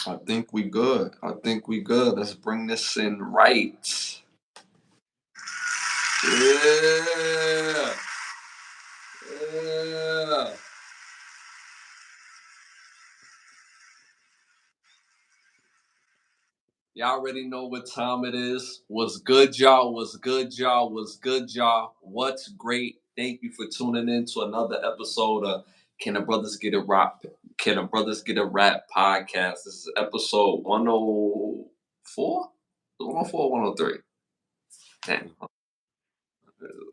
I think we good. I think we good. Let's bring this in right. Yeah. Yeah. Y'all already know what time it is. What's good, y'all? What's good, y'all? What's good, y'all? What's great? Thank you for tuning in to another episode of Can the Brothers Get a Rap? Can the Brothers Get a Rap podcast? This is episode 104? 104 103? Damn.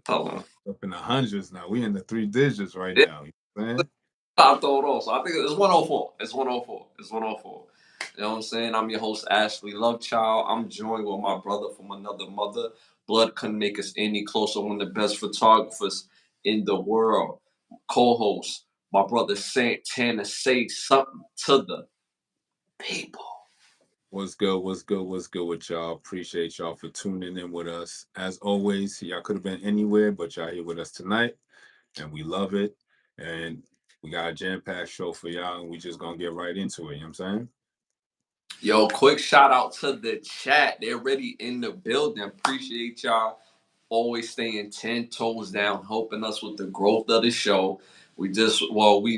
Hold on. Up in the hundreds now. We in the three digits right Yeah. now. You know what I'm saying? I throw it off. So I think it's 104. It's 104. It's 104. You know what I'm saying? I'm your host, Ashley Lovechild. I'm joined with my brother from another mother. Blood couldn't make us any closer. One of the best photographers in the world. Co-host, my brother Santana. Say something to the people. What's good? What's good? What's good with y'all? Appreciate y'all for tuning in with us. As always, y'all could have been anywhere, but y'all here with us tonight, and we love it. And we got a jam-packed show for y'all, and we just gonna get right into it. You know what I'm saying? Yo, quick shout out to the chat. They're already in the building. Appreciate y'all always staying 10 toes down, helping us with the growth of the show. We've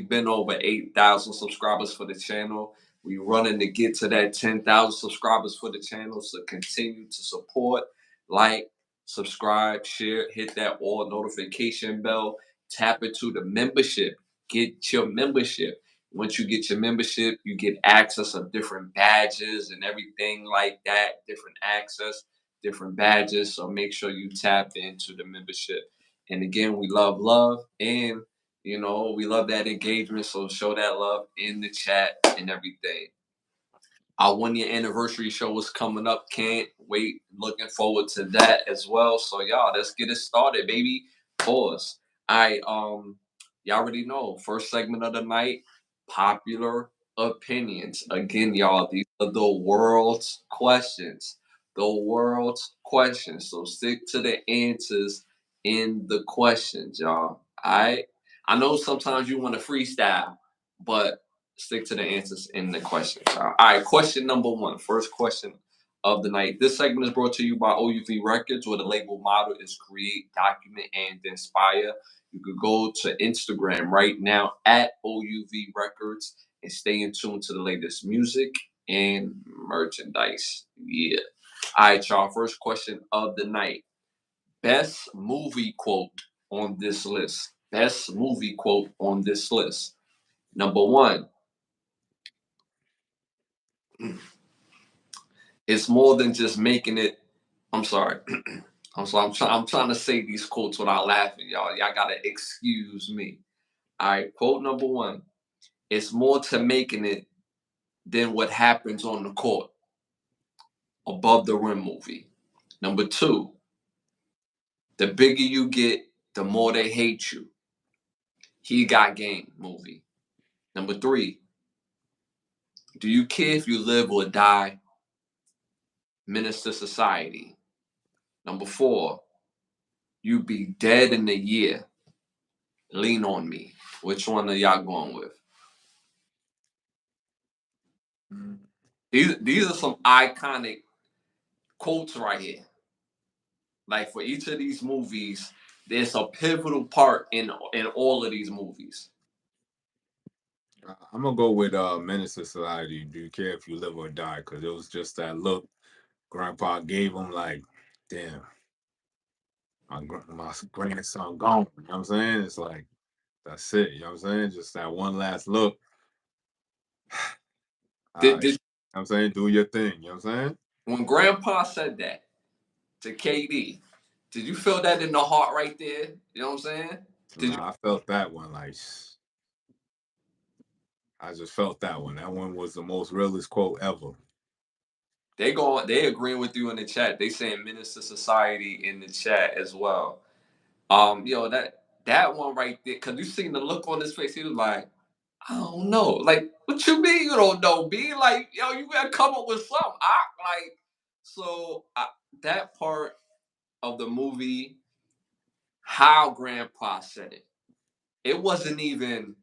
been over 8,000 subscribers for the channel. We running to get to that 10,000 subscribers for the channel. So continue to support, like, subscribe, share, hit that all notification bell, tap into the membership. Get your membership. Once you get your membership, you get access of different badges and everything like that, different access, different badges. So make sure you tap into the membership. And again, we love, and we love that engagement. So show that love in the chat and everything. Our 1 year anniversary show is coming up. Can't wait. Looking forward to that as well. So y'all, let's get it started, baby. Pause. Y'all already know. First segment of the night, popular opinions. Again, y'all, these are the world's questions. The world's questions. So stick to the answers in the questions, y'all. I know sometimes you want to freestyle, but stick to the answers in the questions. All right, question number one. First question of the night. This segment is brought to you by OUV Records, where the label motto is create, document, and inspire. You could go to Instagram right now at OUV Records and stay in tune to the latest music and merchandise. Yeah. All right, y'all. First question of the night. Best movie quote on this list. Best movie quote on this list. Number one, it's more than just making it. I'm sorry. I'm trying to say these quotes without laughing, y'all. Y'all gotta excuse me. All right, quote number one. It's more to making it than what happens on the court. Above the Rim movie. Number two. The bigger you get, the more they hate you. He Got Game movie. Number three. Do you care if you live or die? Menace to Society. Number four. You be dead in a year. Lean on Me. Which one are y'all going with? These are some iconic quotes right here. Like for each of these movies, there's a pivotal part in all of these movies. I'm gonna go with Menace to Society. Do you care if you live or die? Because it was just that look Grandpa gave him, like, damn, my grandson gone. You know what I'm saying? It's like that's it. You know what I'm saying? Just that one last look. All Did, right. You did know what I'm saying? Do your thing. You know what I'm saying? When Grandpa said that to KD, did you feel that in the heart right there? You know what I'm saying? Did you? Nah, I felt that one. Like, I just felt that one. That one was the most realest quote ever. They agreeing with you in the chat. They saying Minister Society in the chat as well. That one right there, cause you seen the look on his face. He was like, I don't know. Like, what you mean you don't know, B? Like, yo, you gotta come up with something. That part of the movie, how Grandpa said it, it wasn't even,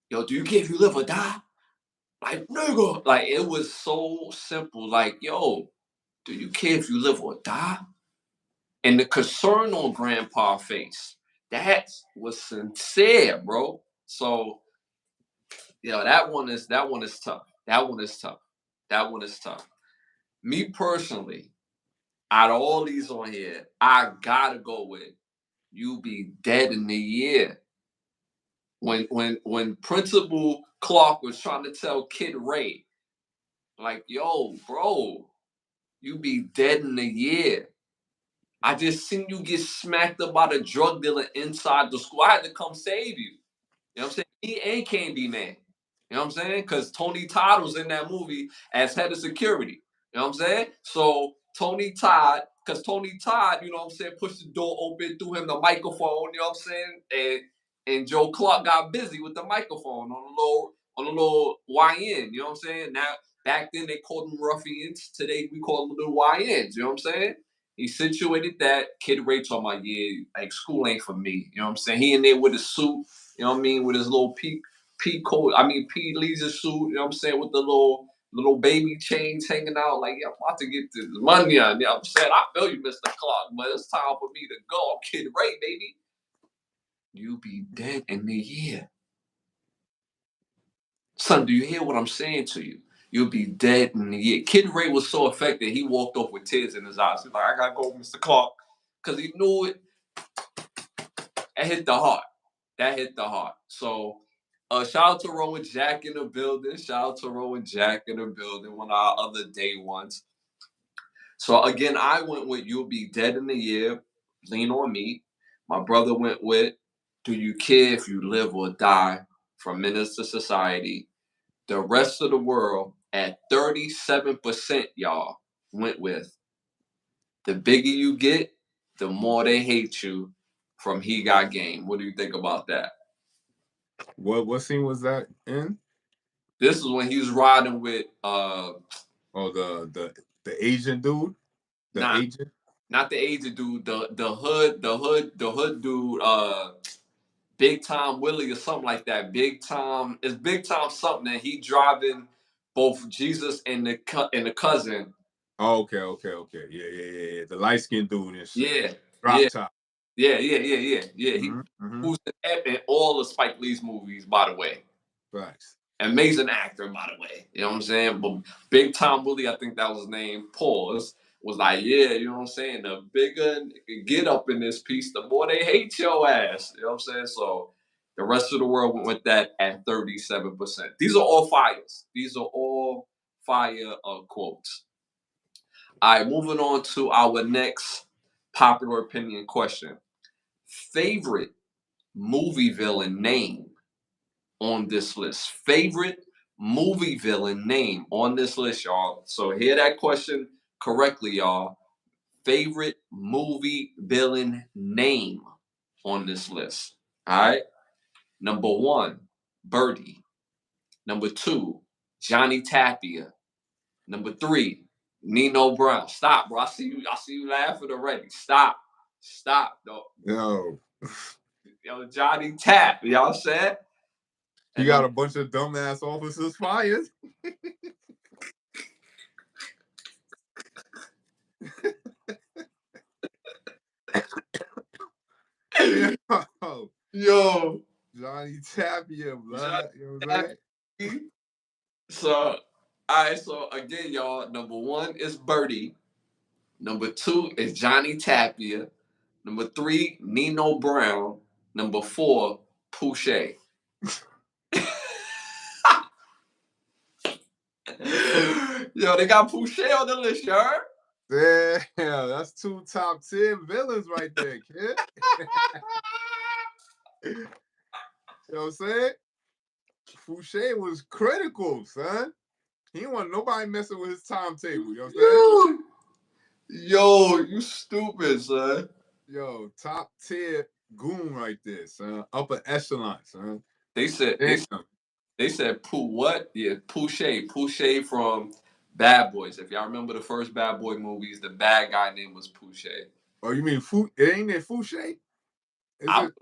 yo, do you care if you live or die? Like, nigga. Like, it was so simple. Like, yo, do you care if you live or die? And the concern on Grandpa's face, that was sincere, bro. So, that one is tough. That one is tough. That one is tough. Me personally, out of all these on here, I gotta go with you be dead in a year. When Principal Clark was trying to tell Kid Ray, like, yo, bro, you be dead in a year. I just seen you get smacked up by the drug dealer inside the school. I had to come save you. You know what I'm saying? He and Candy Man. You know what I'm saying? Because Tony Todd was in that movie as head of security. You know what I'm saying? So Tony Todd, because Tony Todd, you know what I'm saying, pushed the door open, threw him the microphone, you know what I'm saying? And Joe Clark got busy with the microphone on a little YN, you know what I'm saying? Now back then they called them ruffians. Today we call them little YNs, you know what I'm saying? He situated that. Kid Ray talking about, yeah, like school ain't for me. You know what I'm saying? He in there with his suit, you know what I mean, with his little P coat, P leisure suit, you know what I'm saying, with the little baby chains hanging out, like, yeah, I'm about to get this money on. You know what I'm saying? I feel you, Mr. Clark, but it's time for me to go. I'm Kid Ray, baby. You be dead in a year. Son, do you hear what I'm saying to you? You'll be dead in a year. Kid Ray was so affected, he walked off with tears in his eyes. He's like, I gotta go, Mr. Clark. Because he knew it. That hit the heart. That hit the heart. So, shout out to Rowan Jack in the building. Shout out to Rowan Jack in the building, one of our other day ones. So again, I went with You'll Be Dead in a Year, Lean on Me. My brother went with Do You Care If You Live or Die from Menace to Society. The rest of the world at 37%, y'all, went with The Bigger You Get, The More They Hate You from He Got Game. What do you think about that? What scene was that in? This is when he was riding with Oh, the Asian dude, the not agent. not the agent dude, the hood dude, Big Time Willie or something like that. It's Big Time something, and he driving both Jesus and the cousin. Oh, okay. Yeah. The light skinned dude and shit. Yeah, Drop yeah, top. yeah. He Mm-hmm. who's in all the Spike Lee's movies, by the way. Facts. Amazing actor, by the way. You know what I'm saying? But Big Tom Willie, I think that was his name, Pause, was like, yeah, you know what I'm saying? The bigger get up in this piece, the more they hate your ass. You know what I'm saying? So the rest of the world went with that at 37%. These are all fires. These are all fire quotes. All right, moving on to our next popular opinion question. Favorite movie villain name on this list. Favorite movie villain name on this list, y'all. So hear that question correctly, y'all. Favorite movie villain name on this list. All right. Number one, Birdie. Number two, Johnny Tapia. Number three, Nino Brown. Stop, bro. I see you laughing already. Stop. Stop, though. Yo, Johnny Tap. Y'all said? He And got a bunch of dumbass officers fired. yo, Johnny Tapia, blood. Johnny You know what I'm saying? Tapia. So, all right. So again, y'all. Number one is Birdie. Number two is Johnny Tapia. Number three, Nino Brown. Number four, Pouche. Yo, they got Pouche on the list, you heard? Yeah, that's two top 10 villains right there, kid. You know what I'm saying? Fouché was critical, son. He didn't want nobody messing with his timetable. You know what I'm saying? Yo, you stupid, son. Yo, top tier goon right there, son. Upper echelon, son. They said Damn. they said Pooh what? Yeah, Pouche. Pouche from Bad Boys. If y'all remember the first Bad Boy movies, the bad guy name was Pouche. Oh, you mean it ain't it Fouché? Is I it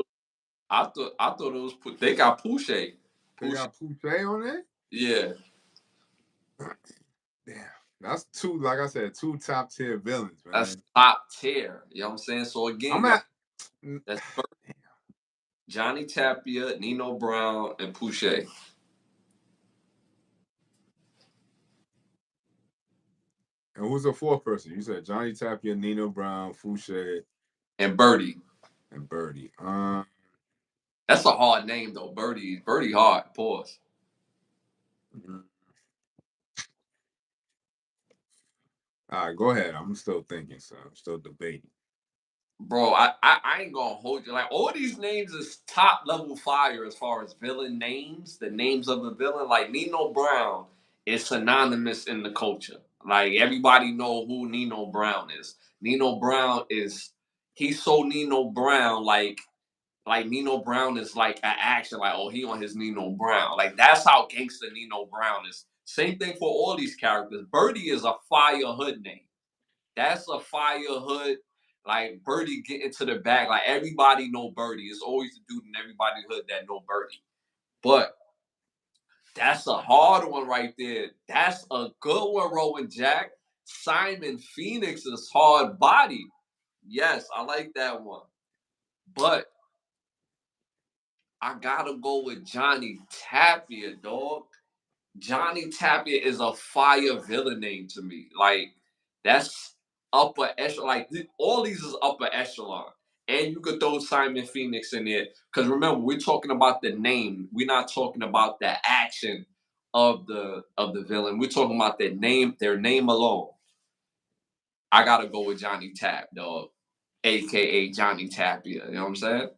I thought it was they got Pouche. they got Fouché on there? Yeah. Damn, that's two. Like I said, two top tier villains, That's man. top tier. You know what I'm saying? So again, I'm y'all, at. that's Johnny Tapia, Nino Brown, and Pouche. And who's the fourth person? You said Johnny Tapia, Nino Brown, Fouché, And Birdie. and Birdie. That's a hard name though. Birdie. Birdie hard. Pause. All right, go ahead. I'm still thinking, so I'm still debating. Bro, I ain't gonna hold you. Like all these names is top level fire as far as villain names, the names of the villain. Like Nino Brown is synonymous in the culture. Like everybody know who Nino Brown is. Nino Brown is he's so Nino Brown, like Nino Brown is like an action, like, oh, he on his Nino Brown. Like that's how gangster Nino Brown is. Same thing for all these characters. Birdie is a fire hood name. That's a fire hood. Like Birdie get into the bag. Like everybody know Birdie. It's always a dude in everybody's hood that know Birdie. But that's a hard one right there. That's a good one, Rowan Jack. Simon Phoenix is hard body. Yes, I like that one. But I gotta go with Johnny Tapia, dog. Johnny Tapia is a fire villain name to me. Like that's upper echelon. Like all these is upper echelon. And you could throw Simon Phoenix in there. Because remember, we're talking about the name. We're not talking about the action of the villain. We're talking about their name alone. I gotta go with Johnny Tap, dog. AKA Johnny Tapia. You know what I'm saying?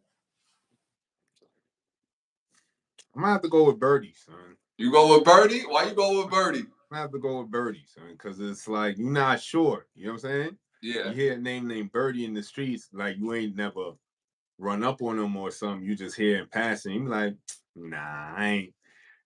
I'm gonna have to go with Birdie, son. You go with Birdie? Why you go with Birdie? I'm gonna have to go with Birdie, son, because it's like you're not sure. You know what I'm saying? Yeah. You hear a name named Birdie in the streets, like you ain't never run up on them or something. You just hear in passing. You like, nah, I ain't.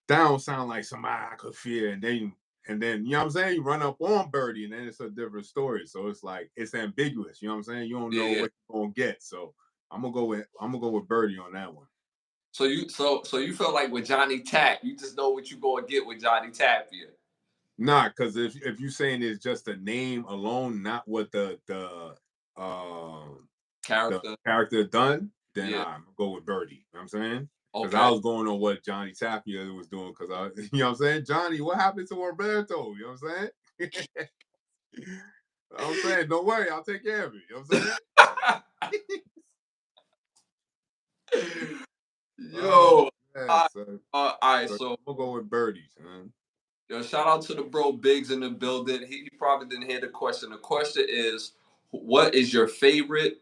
That don't sound like somebody I could fear. And then you know what I'm saying? You run up on Birdie, and then it's a different story. So it's like it's ambiguous. You know what I'm saying? You don't Yeah, know yeah. what you're gonna get. So I'm gonna go with Birdie on that one. So you feel like with Johnny Tap, you just know what you gonna get with Johnny Tapia. Nah, because if you're saying it's just a name alone, not what the Character. character done, then Yeah. I'm gonna go with Birdie. You know what I'm saying? Because I Okay. was going on what Johnny Tapia was doing. Because you know what I'm saying? Johnny, what happened to Roberto? You know what I'm saying? I'm saying, don't worry, I'll take care of it. You know what I'm saying? Oh, Yo. yeah, All so, all right. so So, I'm gonna go with Birdies, man. yo, shout out to the bro Biggs in the building. He probably didn't hear the question. The question is, what is your favorite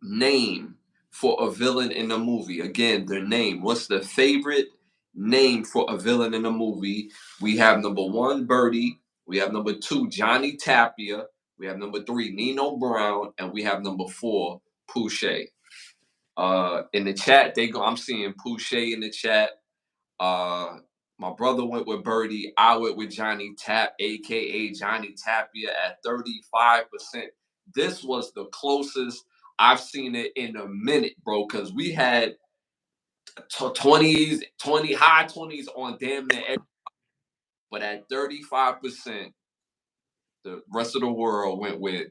name for a villain in a movie? Again, their name. What's the favorite name for a villain in a movie? We have number one, Birdie. We have number two, Johnny Tapia. We have number three, Nino Brown, and we have number four, Pouche. In the chat, they go. I'm seeing Pouche in the chat. Uh, my brother went with Birdie. I went with Johnny Tap, aka Johnny Tapia, at 35%. This was the closest I've seen it in a minute, bro. Because we had 20s, 20 high 20s on damn near every, but at 35%, the rest of the world went with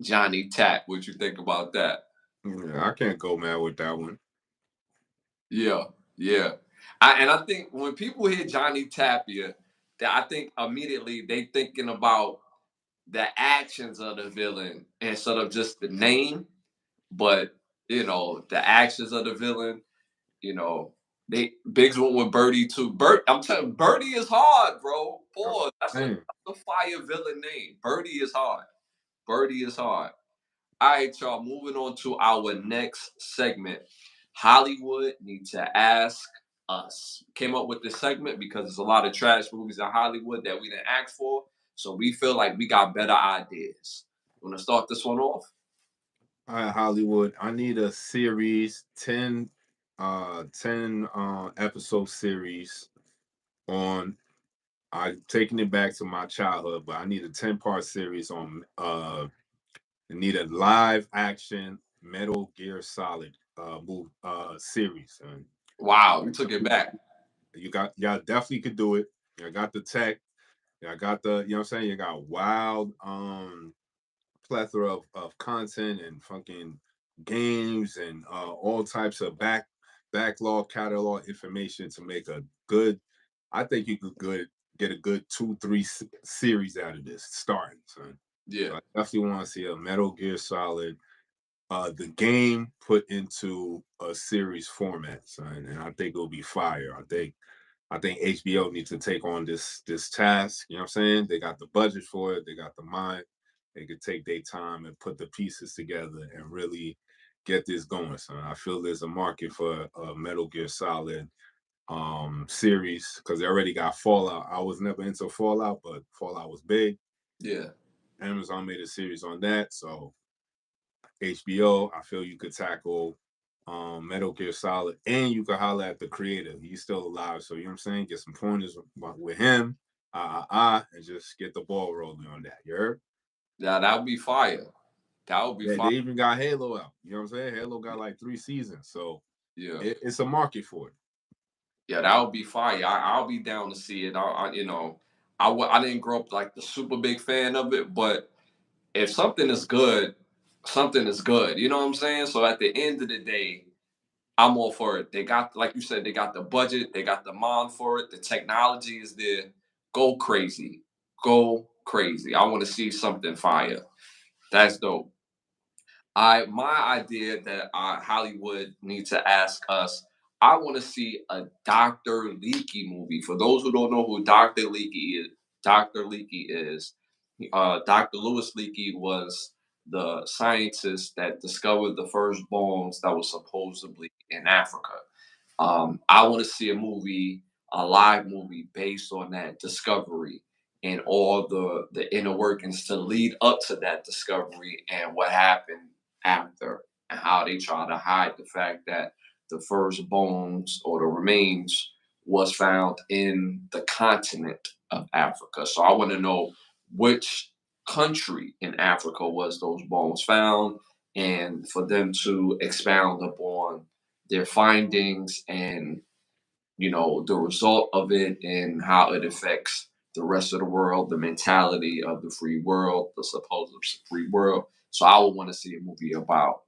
Johnny Tap. What you think about that? Yeah, I can't go mad with that one. Yeah, yeah. And I think when people hear Johnny Tapia, that I think immediately they thinking about the actions of the villain instead of just the name. But the actions of the villain. You know, they Biggs went with Birdie too. I'm telling you, Birdie is hard, bro. Boy, Man, that's a fire villain name. Birdie is hard. Birdie is hard. All right, y'all. Moving on to our next segment. Hollywood need to ask us. Came up with this segment because there's a lot of trash movies in Hollywood that we didn't ask for. So we feel like we got better ideas. Want to start this one off? all right, Hollywood. I need a series, 10 episode series on. I'm taking it back to my childhood, but I need a 10-part series on. I need a live action Metal Gear Solid series. And Wow, we took it back. y'all definitely could do it. I got the tech. Yeah, I got the, you know what I'm saying? You got wild plethora of content and fucking games and all types of backlog catalog information to make a good. I think you could get a good 2 3 series out of this starting, son. Yeah, So I definitely want to see a Metal Gear Solid, the game put into a series format, son, and I think it'll be fire. I think HBO needs to take on this task. You know what I'm saying? They got the budget for it. They got the mind. They could take their time and put the pieces together and really get this going, son. I feel there's a market for a Metal Gear Solid series because they already got Fallout. I was never into Fallout, but Fallout was big. yeah. Amazon made a series on that, so HBO, I feel you could tackle Metal Gear Solid and you could holler at the creator. He's still alive. So you know what I'm saying? Get some pointers with him, and just get the ball rolling on that. You heard? Yeah, that would be fire. That would be They fire. even got Halo out. You know what I'm saying? Halo got like 3 seasons. So Yeah. it's a market for it. Yeah, that would be fire. I'll be down to see it. I didn't grow up like the super big fan of it, but if something is good, something is good. You know what I'm saying? So at the end of the day, I'm all for it. They got, like you said, they got the budget, they got the mind for it, the technology is there. Go crazy. Go crazy. I want to see something fire. That's dope. My idea that Hollywood needs to ask us. I want to see a Dr. Leakey movie. For those who don't know who Dr. Leakey is, Dr. Lewis Leakey was the scientist that discovered the first bones that was supposedly in Africa. I want to see a live movie based on that discovery and all the inner workings to lead up to that discovery and what happened after and how they try to hide the fact that the first bones or the remains was found in the continent of Africa. So I want to know which country in Africa was those bones found and for them to expound upon their findings and the result of it and how it affects the rest of the world, the mentality of the free world, the supposed free world. So I would want to see a movie about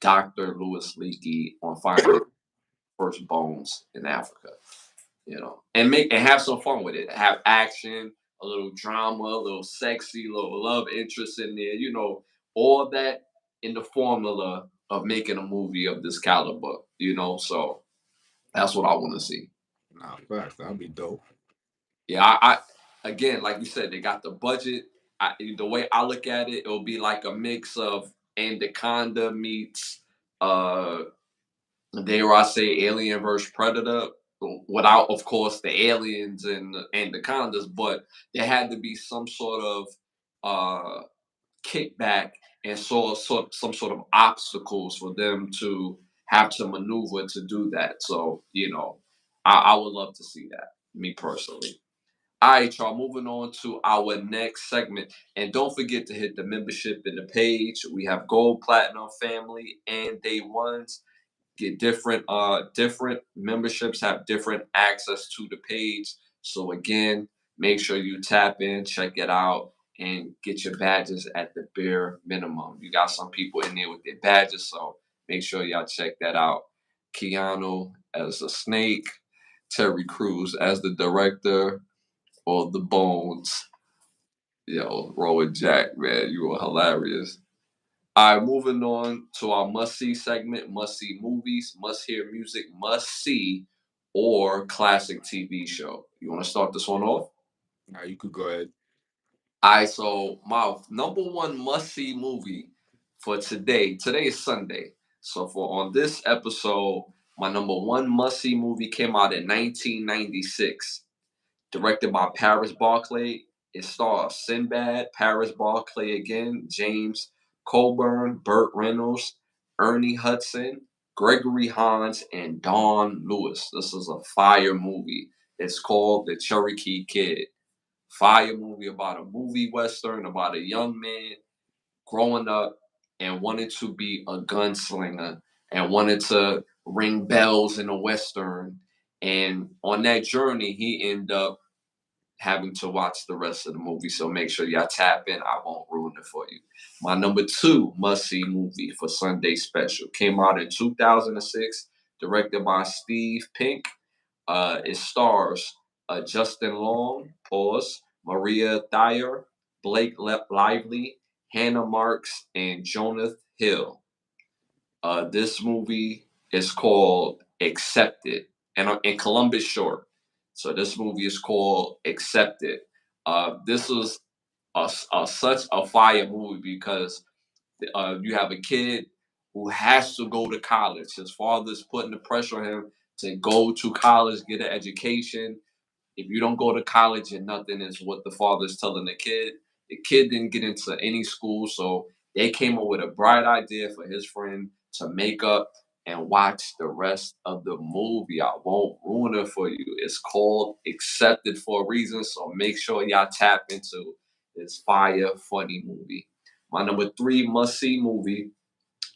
Dr. Lewis Leakey on finding first bones in Africa, and have some fun with it. Have action, a little drama, a little sexy, a little love interest in there, all that in the formula of making a movie of this caliber. So that's what I want to see. Nah, facts. That'd be dope. Yeah, again, like you said, they got the budget. The way I look at it, it'll be like a mix of Anaconda meets, uh, dare I say, Alien versus Predator, without, of course, the aliens and the anacondas, but there had to be some sort of uh, kickback and some sort of obstacles for them to have to maneuver to do that. So, I would love to see that, me personally. All right, y'all, moving on to our next segment. And don't forget to hit the membership in the page. We have Gold, Platinum, Family, and Day Ones. Get different memberships have different access to the page. So again, make sure you tap in, check it out, and get your badges at the bare minimum. You got some people in there with their badges, so make sure y'all check that out. Keanu as a snake, Terry Crews as the director, or the Bones. Rowan Jack, man, you were hilarious. All right, moving on to our must see segment, must see movies, must hear music, must see, or classic TV show. You want to start this one off? Now you could go ahead. All right, so my number one must see movie for today is Sunday. So for on this episode, my number one must see movie came out in 1996. Directed by Paris Barclay. It stars Sinbad, Paris Barclay again, James Coburn, Burt Reynolds, Ernie Hudson, Gregory Hines, and Don Lewis. This is a fire movie. It's called The Cherokee Kid. Fire movie about a movie western about a young man growing up and wanted to be a gunslinger and wanted to ring bells in a western. And on that journey, he ended up having to watch the rest of the movie. So make sure y'all tap in. I won't ruin it for you. My number two must-see movie for Sunday special came out in 2006, directed by Steve Pink. It stars Justin Long, pause, Maria Thayer, Blake Lively, Hannah Marks, and Jonah Hill. This movie is called Accepted, and in Columbus Short. So this movie is called Accepted. This was such a fire movie because you have a kid who has to go to college. His father's putting the pressure on him to go to college, get an education. If you don't go to college and nothing is what the father's telling the kid. The kid didn't get into any school, so they came up with a bright idea for his friend to make up and watch the rest of the movie. I won't ruin it for you. It's called Accepted for a reason, so make sure y'all tap into this fire, funny movie. My number three must see movie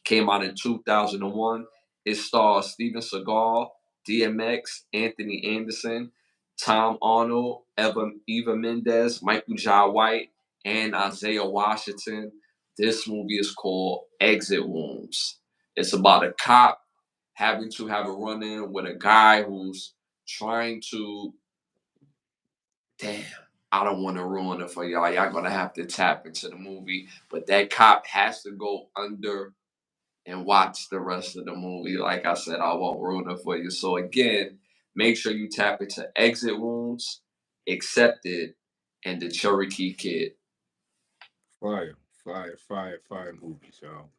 came out in 2001. It stars Steven Seagal, DMX, Anthony Anderson, Tom Arnold, Eva Mendes, Michael Jai White, and Isaiah Washington. This movie is called Exit Wounds. It's about a cop having to have a run in with a guy who's trying to. Damn, I don't want to ruin it for y'all. Y'all gonna have to tap into the movie. But that cop has to go under and watch the rest of the movie. Like I said, I won't ruin it for you. So again, make sure you tap into Exit Wounds, Accepted, and the Cherokee Kid. Fire, fire, fire, fire movies, y'all.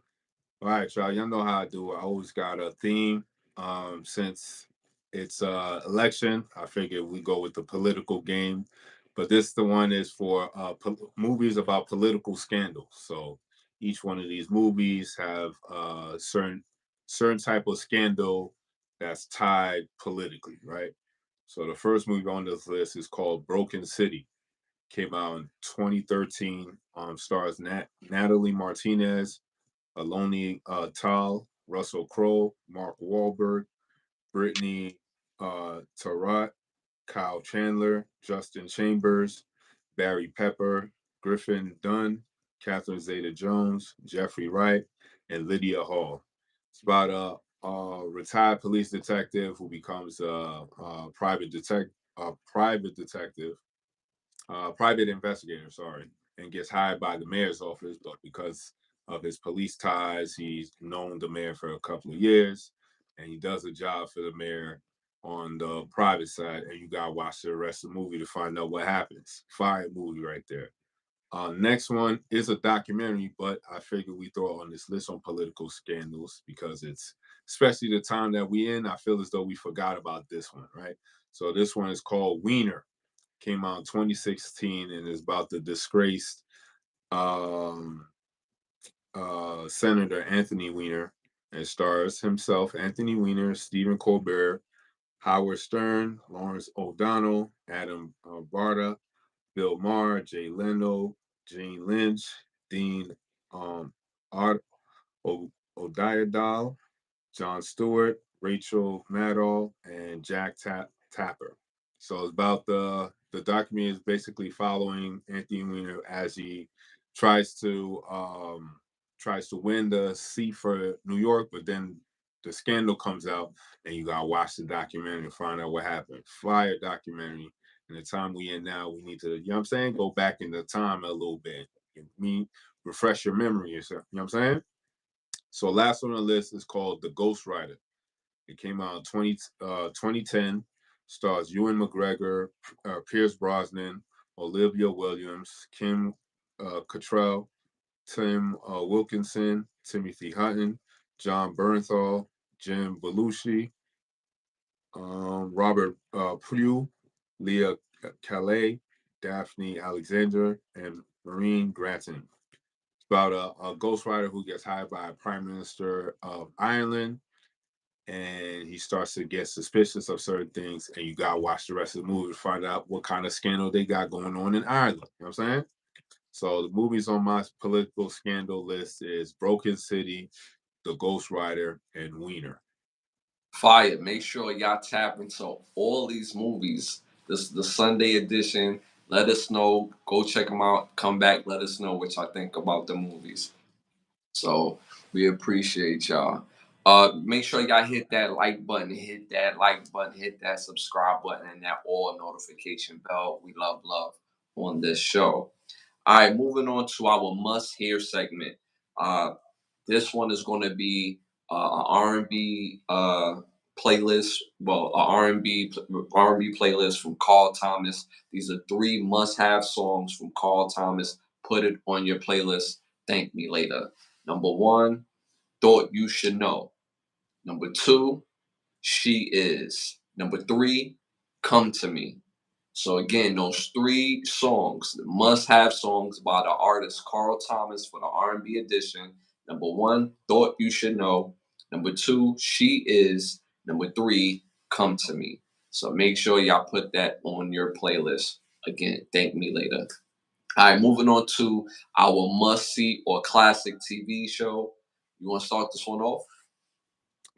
All right, y'all. Y'all know how I do. I always got a theme. Since it's election, I figured we go with the political game. But this the one is for movies about political scandals. So each one of these movies have certain type of scandal that's tied politically, right? So the first movie on this list is called Broken City. Came out in 2013. Stars Natalie Martinez, Aloni Tal, Russell Crowe, Mark Wahlberg, Brittany Tarot, Kyle Chandler, Justin Chambers, Barry Pepper, Griffin Dunn, Catherine Zeta-Jones, Jeffrey Wright, and Lydia Hall. It's about a retired police detective who becomes a private detective, private investigator, sorry, and gets hired by the mayor's office. But because of his police ties, he's known the mayor for a couple of years, and he does a job for the mayor on the private side. And you gotta watch the rest of the movie to find out what happens. Fire movie right there. Next one is a documentary, but I figure we throw it on this list on political scandals because it's especially the time that we in. I feel as though we forgot about this one, right? So this one is called Wiener. Came out in 2016 and is about the disgraced um, Senator Anthony Weiner. And stars himself, Anthony Weiner, Stephen Colbert, Howard Stern, Lawrence O'Donnell, Adam Barta, Bill Maher, Jay Leno, Jane Lynch, Dean Ard- Odiadal, John Stewart, Rachel Maddow, and Jack Tapper. So it's about the documentary is basically following Anthony Weiner as he tries to tries to win the seat for New York, but then the scandal comes out, and you gotta watch the documentary to find out what happened. Fire documentary. In the time we in now, we need to, you know what I'm saying, go back in the time a little bit. Refresh your memory, you know what I'm saying? So last on the list is called The Ghost Rider. It came out in 2010. Stars Ewan McGregor, Pierce Brosnan, Olivia Williams, Kim Cattrall, Tim Wilkinson, Timothy Hutton, John Bernthal, Jim Belushi, Robert Pugh, Leah Calais, Daphne Alexander, and Maureen Grattan. It's about a ghostwriter who gets hired by a Prime Minister of Ireland, and he starts to get suspicious of certain things, and you gotta watch the rest of the movie to find out what kind of scandal they got going on in Ireland. You know what I'm saying? So the movies on my political scandal list is Broken City, The Ghost Rider, and Wiener. Fire. Make sure y'all tap into all these movies. This is the Sunday edition. Let us know. Go check them out. Come back. Let us know what y'all think about the movies. So we appreciate y'all. Make sure y'all hit that like button, hit that subscribe button, and that all notification bell. We love on this show. All right, moving on to our must hear segment. Uh, this one is going to be an R&B playlist. Well, a R&B playlist from Carl Thomas. These are three must-have songs from Carl Thomas. Put it on your playlist. Thank me later. Number one, Thought You Should Know. Number two, She Is. Number three, Come to Me. So again, those three songs, the must-have songs by the artist Carl Thomas for the R&B edition. Number one, Thought You Should Know. Number two, She Is. Number three, Come to Me. So make sure y'all put that on your playlist. Again, thank me later. All right, moving on to our must-see or classic TV show. You want to start this one off?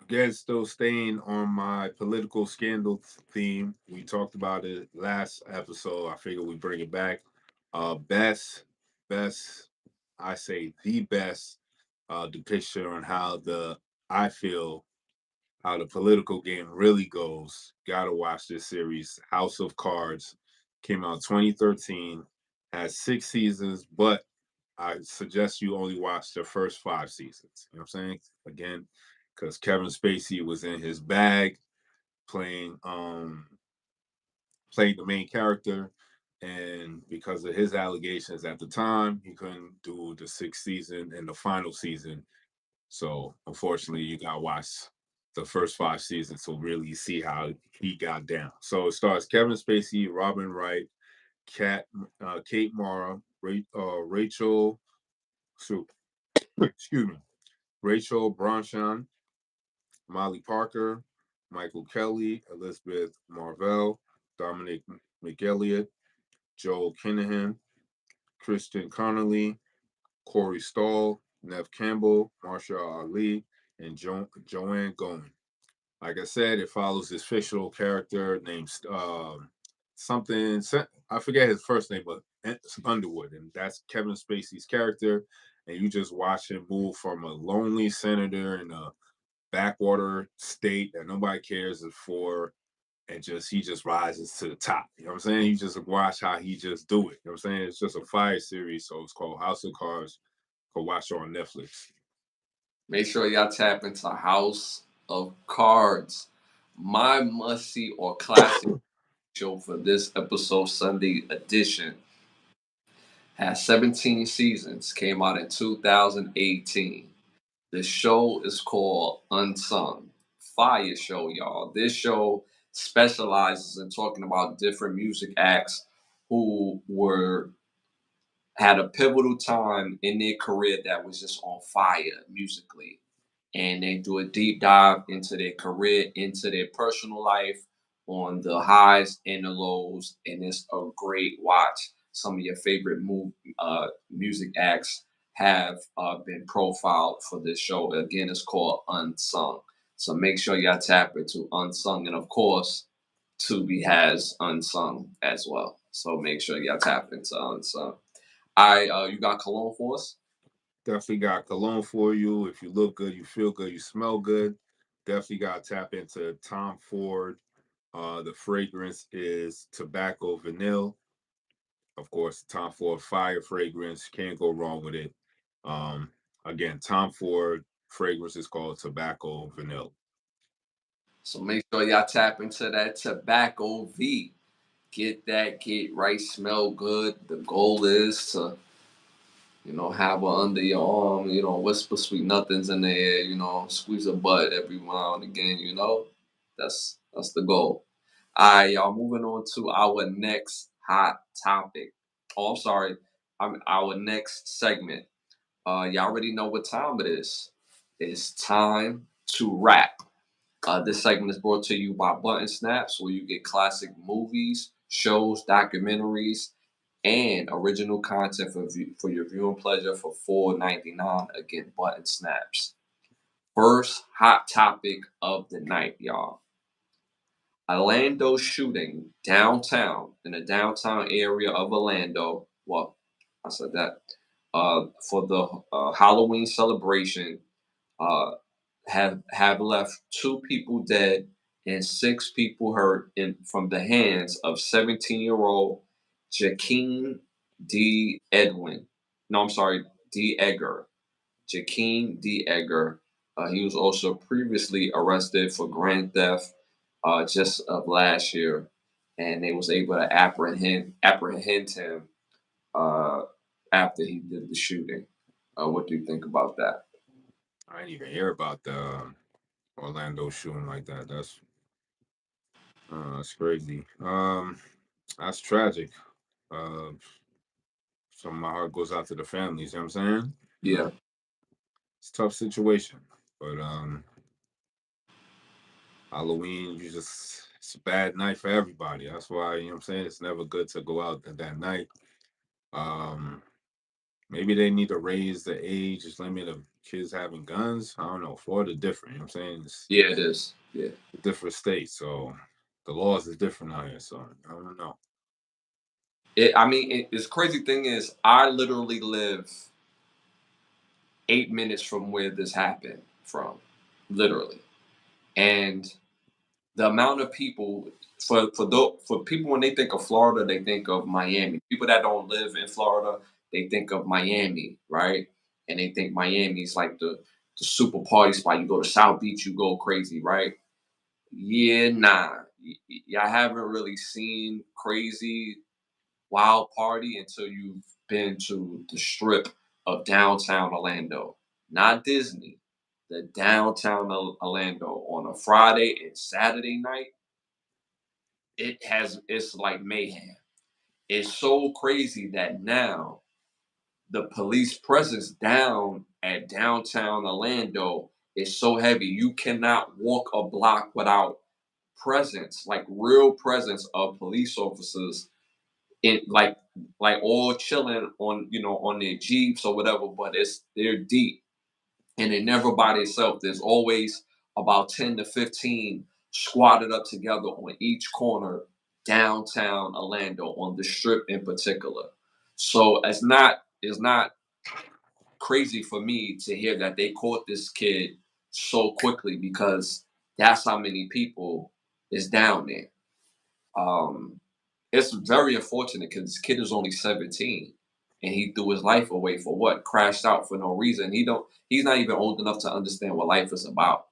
Again, still staying on my political scandal theme. We talked about it last episode. I figure we bring it back. Best, I say the best depiction on how I feel how the political game really goes. Gotta watch this series. House of Cards came out 2013, has 6 seasons, but I suggest you only watch the first 5 seasons. You know what I'm saying? Again, because Kevin Spacey was in his bag playing playing the main character. And because of his allegations at the time, he couldn't do the 6th season and the final season. So unfortunately, you got to watch the first 5 seasons to really see how he got down. So it stars Kevin Spacey, Robin Wright, Kate Mara, Rachel, so, excuse me, Rachel Bronson, Molly Parker, Michael Kelly, Elizabeth Marvell, Dominic McElliott, Joel Kinnahan, Kristen Connolly, Corey Stoll, Nev Campbell, Marsha Ali, and Joanne Gowen. Like I said, it follows this fictional character named something. I forget his first name, but Underwood, and that's Kevin Spacey's character. And you just watch him move from a lonely senator in a backwater state that nobody cares for, and he just rises to the top. You know what I'm saying? You just watch how he just do it. You know what I'm saying? It's just a fire series, so it's called House of Cards. Go watch it on Netflix. Make sure y'all tap into House of Cards. My must see or classic show for this episode Sunday edition has 17 seasons, came out in 2018. The show is called Unsung. Fire show, y'all. This show specializes in talking about different music acts who were had a pivotal time in their career that was just on fire musically. And they do a deep dive into their career, into their personal life, on the highs and the lows. And it's a great watch. Some of your favorite music acts have been profiled for this show. Again, it's called Unsung. So make sure y'all tap into Unsung. And of course, Tubi has Unsung as well. So make sure y'all tap into Unsung. You got cologne for us? Definitely got cologne for you. If you look good, you feel good, you smell good. Definitely got to tap into Tom Ford. The fragrance is tobacco vanilla. Of course, Tom Ford fire fragrance. Can't go wrong with it. Again, Tom Ford fragrance is called tobacco vanilla. So make sure y'all tap into that tobacco V. Get right, smell good. The goal is to, have her under your arm, whisper sweet nothings in the air, squeeze a butt every now and again. That's the goal. All right, y'all, moving on to our next hot topic. Oh, I'm sorry. Our next segment. Y'all already know what time it is. It's time to rap. This segment is brought to you by Button Snaps, where you get classic movies, shows, documentaries, and original content for your viewing pleasure for $4.99. Again, Button Snaps. First hot topic of the night, y'all. Orlando shooting downtown in the downtown area of Orlando. Well, I said that for the Halloween celebration. Uh, have left 2 people dead and 6 people hurt from the hands of 17-year-old Jakeem D. Edwin. No, I'm sorry, D. Edgar. Jakeem D. Edgar. He was also previously arrested for grand theft just of last year, and they was able to apprehend him uh, after he did the shooting. What do you think about that? I didn't even hear about the Orlando shooting like that. That's crazy. That's tragic. Uh, so my heart goes out to the families. You know what I'm saying? You Yeah, know, it's a tough situation, but Halloween, you just it's a bad night for everybody. That's why you know what I'm saying. It's never good to go out at that night. Um, Maybe they need to raise the age, just limit of kids having guns. I don't know. Florida different. You know what I'm saying? It's yeah, it is. Yeah. a different state, so the laws is different out here. So I don't know. I mean, this crazy thing is, I literally live 8 minutes from where this happened from, literally, and the amount of people for people when they think of Florida, they think of Miami. People that don't live in Florida, they think of Miami, right? And they think Miami's like the super party spot. You go to South Beach, you go crazy, right? Yeah, nah. Y'all haven't really seen crazy wild party until you've been to the strip of downtown Orlando, not Disney. The downtown Orlando on a Friday and Saturday night, it's like mayhem. It's so crazy that now the police presence down at downtown Orlando is so heavy. You cannot walk a block without presence, like real presence of police officers in like all chilling on on their jeeps or whatever, but they're deep and they never by themselves. There's always about 10 to 15 squatted up together on each corner downtown Orlando on the strip in particular. So it's not crazy for me to hear that they caught this kid so quickly because that's how many people is down there. Um, it's very unfortunate because this kid is only 17 and he threw his life away for what? Crashed out for no reason. He's not even old enough to understand what life is about.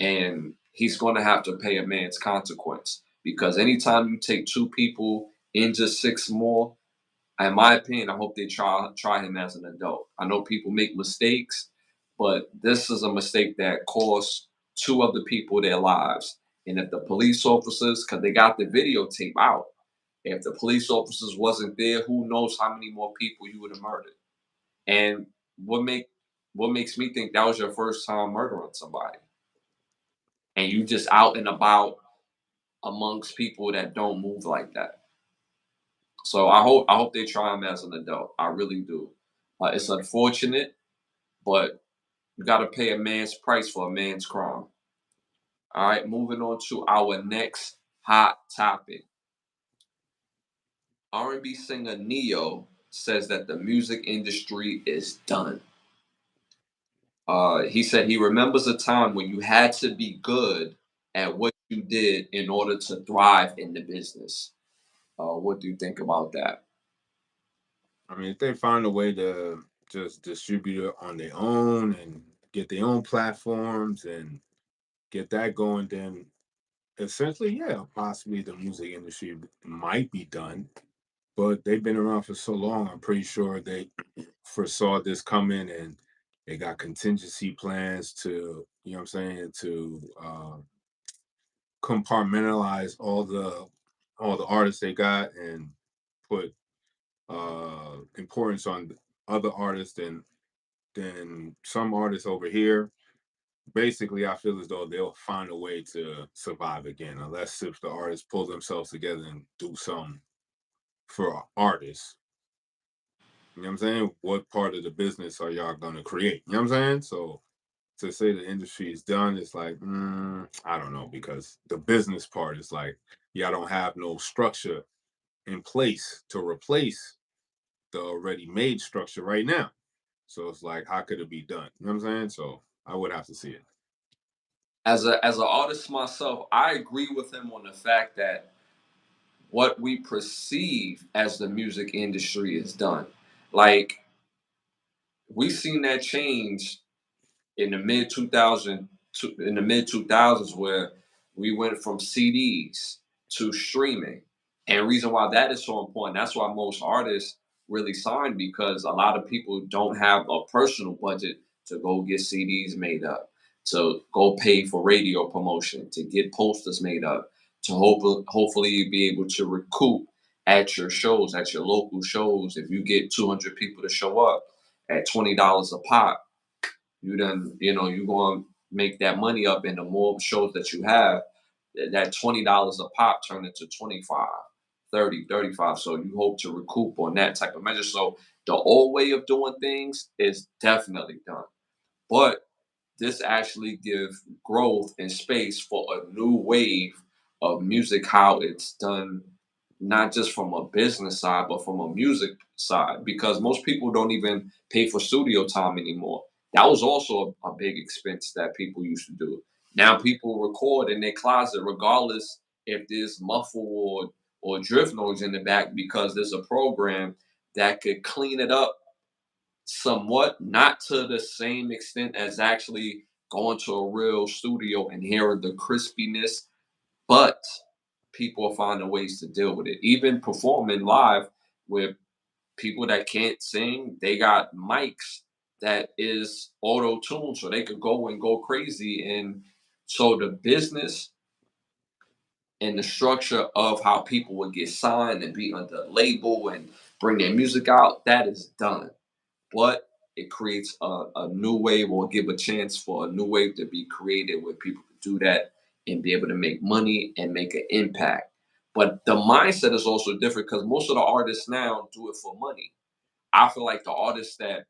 And he's gonna have to pay a man's consequence. Because anytime you take 2 people, injure 6 more, in my opinion, I hope they try him as an adult. I know people make mistakes, but this is a mistake that cost 2 other people their lives. And if the police officers, because they got the videotape out, if the police officers wasn't there, who knows how many more people you would have murdered. And what make what makes me think that was your first time murdering somebody, and you just out and about amongst people that don't move like that. So I hope they try him as an adult. I really do. It's unfortunate, but you got to pay a man's price for a man's crime. All right, moving on to our next hot topic. R&B singer Neo says that the music industry is done. He said he remembers a time when you had to be good at what you did in order to thrive in the business. What do you think about that? I mean, if they find a way to just distribute it on their own and get their own platforms and get that going, then essentially, yeah, possibly the music industry might be done. But they've been around for so long, I'm pretty sure they foresaw this coming and they got contingency plans to, you know what I'm saying, to compartmentalize all the artists they got and put importance on other artists than some artists over here. Basically, I feel as though they'll find a way to survive again, unless if the artists pull themselves together and do something for artists. You know what I'm saying? What part of the business are y'all gonna create? You know what I'm saying? So to say the industry is done is like, I don't know, because the business part is like, y'all don't have no structure in place to replace the already made structure right now. So it's like, how could it be done? You know what I'm saying? So I would have to see it. As an artist myself, I agree with him on the fact that what we perceive as the music industry is done. Like we seen that change in the mid 2000s where we went from CDs to streaming. And reason why that is so important, that's why most artists really sign, because a lot of people don't have a personal budget to go get CDs made up, to go pay for radio promotion, to get posters made up, to hopefully be able to recoup at your shows, at your local shows. If you get 200 people to show up at $20 a pop, you going to make that money up, and the more shows that you have, that $20 a pop turn into 25, 30, 35. So you hope to recoup on that type of measure. So the old way of doing things is definitely done, but this actually gives growth and space for a new wave of music, how it's done, not just from a business side, but from a music side, because most people don't even pay for studio time anymore. That was also a big expense that people used to do. Now people record in their closet, regardless if there's muffle or drift noise in the back, because there's a program that could clean it up somewhat, not to the same extent as actually going to a real studio and hearing the crispiness, but people are finding ways to deal with it. Even performing live with people that can't sing, they got mics that is auto tuned so they could go and go crazy. And so the business and the structure of how people would get signed and be under a label and bring their music out, that is done, but it creates a new wave, or give a chance for a new wave to be created where people can do that and be able to make money and make an impact. But the mindset is also different because most of the artists now do it for money. I feel like the artists that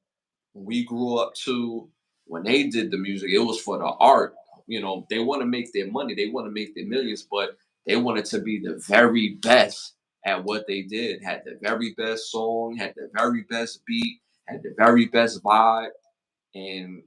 we grew up to, when they did the music, it was for the art. They want to make their money, they want to make their millions, but they wanted to be the very best at what they did, had the very best song, had the very best beat, had the very best vibe. And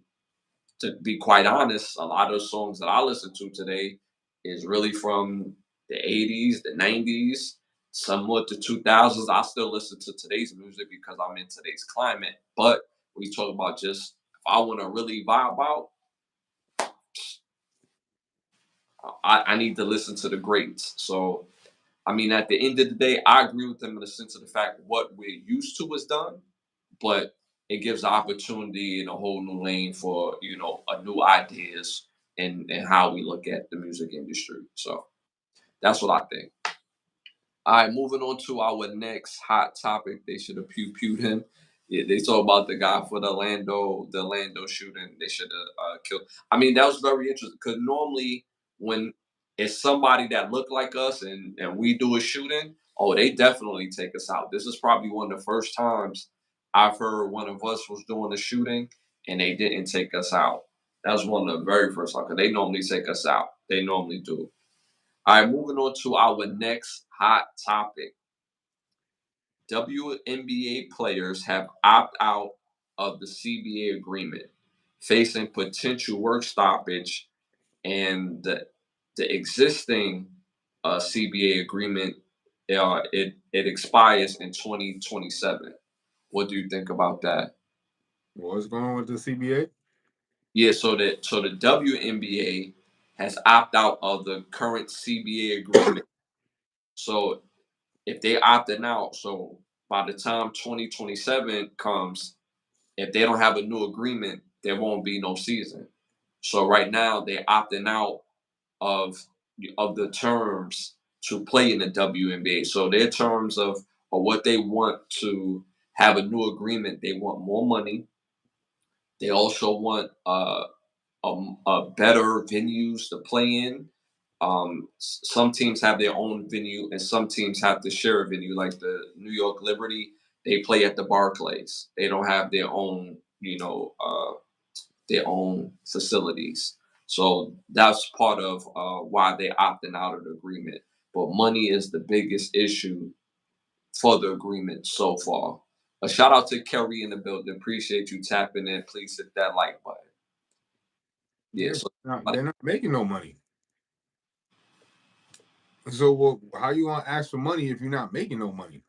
to be quite honest, a lot of the songs that I listen to today is really from the 80s, the 90s, somewhat the 2000s. I still listen to today's music because I'm in today's climate. But we talk about just if I want to really vibe out, I need to listen to the greats. So, I mean, at the end of the day, I agree with them in the sense of the fact what we're used to is done, but it gives the opportunity in a whole new lane for a new ideas and how we look at the music industry. So that's what I think. All right, moving on to our next hot topic. They should have pewed him. Yeah, they talk about the guy for the Orlando shooting. They should have killed. I mean, that was very interesting because normally when it's somebody that look like us and we do a shooting, oh, they definitely take us out. This is probably one of the first times I've heard one of us was doing a shooting and they didn't take us out. That was one of the very first times, 'cause they normally take us out. They normally do. All right, moving on to our next hot topic. WNBA players have opted out of the CBA agreement, facing potential work stoppage, and the existing CBA agreement it expires in 2027. What do you think about that? What's going on with the CBA? Yeah, so the WNBA has opted out of the current CBA agreement. So if they opted out, so by the time 2027 comes, if they don't have a new agreement, there won't be no season. So right now they're opting out of the terms to play in the WNBA. So their terms of what they want to have a new agreement, they want more money. They also want better venues to play in. Some teams have their own venue, and some teams have to share a venue. Like the New York Liberty, they play at the Barclays. They don't have their own, their own facilities. So that's part of why they opting out of the agreement. But money is the biggest issue for the agreement so far. A shout out to Kerry in the building. Appreciate you tapping in. Please hit that like button. Yeah. Yeah, So they're not making no money. So how you gonna ask for money if you're not making no money?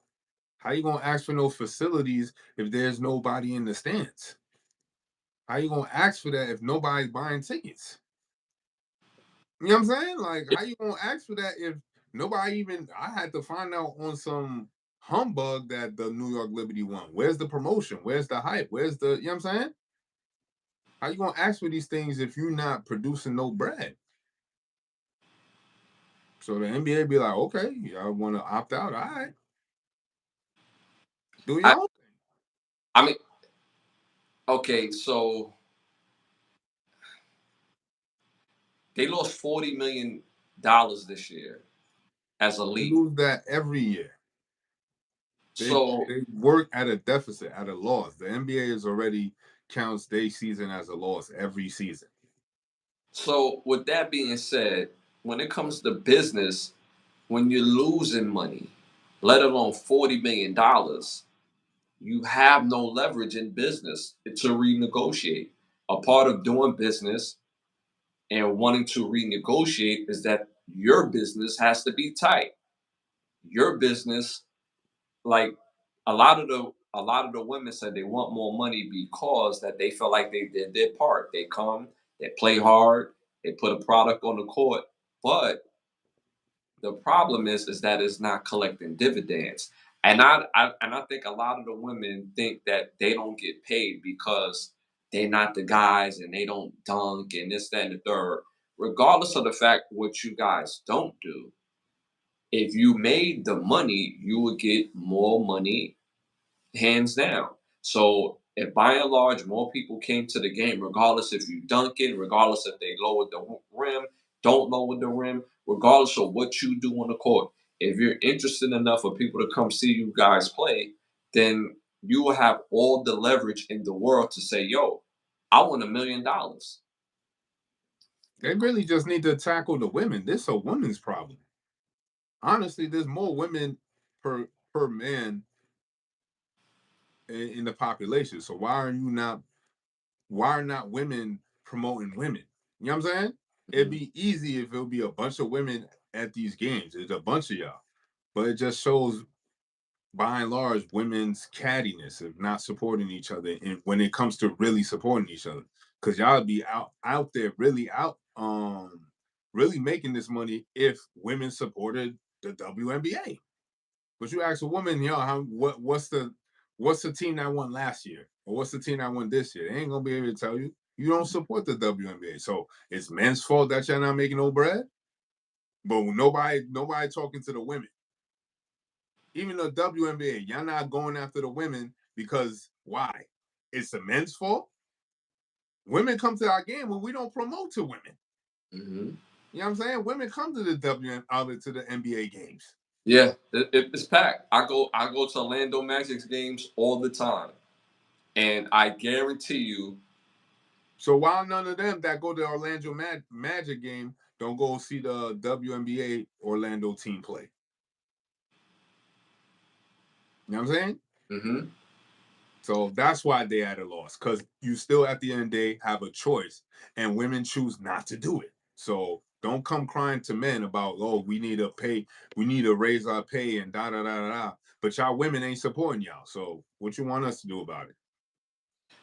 How you gonna ask for no facilities if there's nobody in the stands? How you gonna ask for that if nobody's buying tickets? You know what I'm saying? Like, how you gonna ask for that if nobody even? I had to find out on some humbug that the New York Liberty won. Where's the promotion? Where's the hype? Where's the? You know what I'm saying? How you gonna ask for these things if you're not producing no bread? So the NBA be like, okay, y'all want to opt out? All right, do I, y'all? I mean, okay, so they lost $40 million this year as a They league. lose that every year. They So they work at a deficit, at a loss. The NBA is already counts their season as a loss every season. so with that being said, when it comes to business, when you're losing money, let alone $40 million, you have no leverage in business to renegotiate. A part of doing business and wanting to renegotiate is that your business has to be tight. Your business, like a lot of the women said they want more money because that they feel like they did their part. They come, they play hard, they put a product on the court, but the problem is that it's not collecting dividends. And I think a lot of the women think that they don't get paid because they're not the guys and they don't dunk and this, that, and the third. Regardless of the fact what you guys don't do, if you made the money, you would get more money hands down. So if by and large more people came to the game, regardless if you dunk it, regardless if they lowered the rim, don't lower the rim, regardless of what you do on the court, if you're interested enough for people to come see you guys play, then you will have all the leverage in the world to say, "Yo, I want $1 million." They really just need to tackle the women. This is a women's problem. Honestly, there's more women per man in the population. So why are not women promoting women? You know what I'm saying? It'd Mhm. be easy if it would be a bunch of women at these games. It's a bunch of y'all. But it just shows by and large women's cattiness of not supporting each other and when it comes to really supporting each other. Cause y'all be out there really really making this money if women supported the WNBA. But you ask a woman, what's the team that won last year? Or what's the team that won this year? They ain't gonna be able to tell you. You don't support the WNBA. So it's men's fault that you're not making no bread. But nobody talking to the women. Even the WNBA, y'all not going after the women because why? It's the men's fault. Women come to our game when we don't promote to women. Mhm. You know what I'm saying? Women come to the to the NBA games. Yeah, it's packed. I go to Orlando Magic's games all the time, and I guarantee you. So why none of them that go to the Orlando Magic game don't go see the WNBA Orlando team play? You know what I'm saying? Mhm. So that's why they at a loss because you still at the end of the day have a choice, and women choose not to do it. So don't come crying to men about we need to pay, we need to raise our pay and da da da da da. But y'all women ain't supporting y'all. So what you want us to do about it?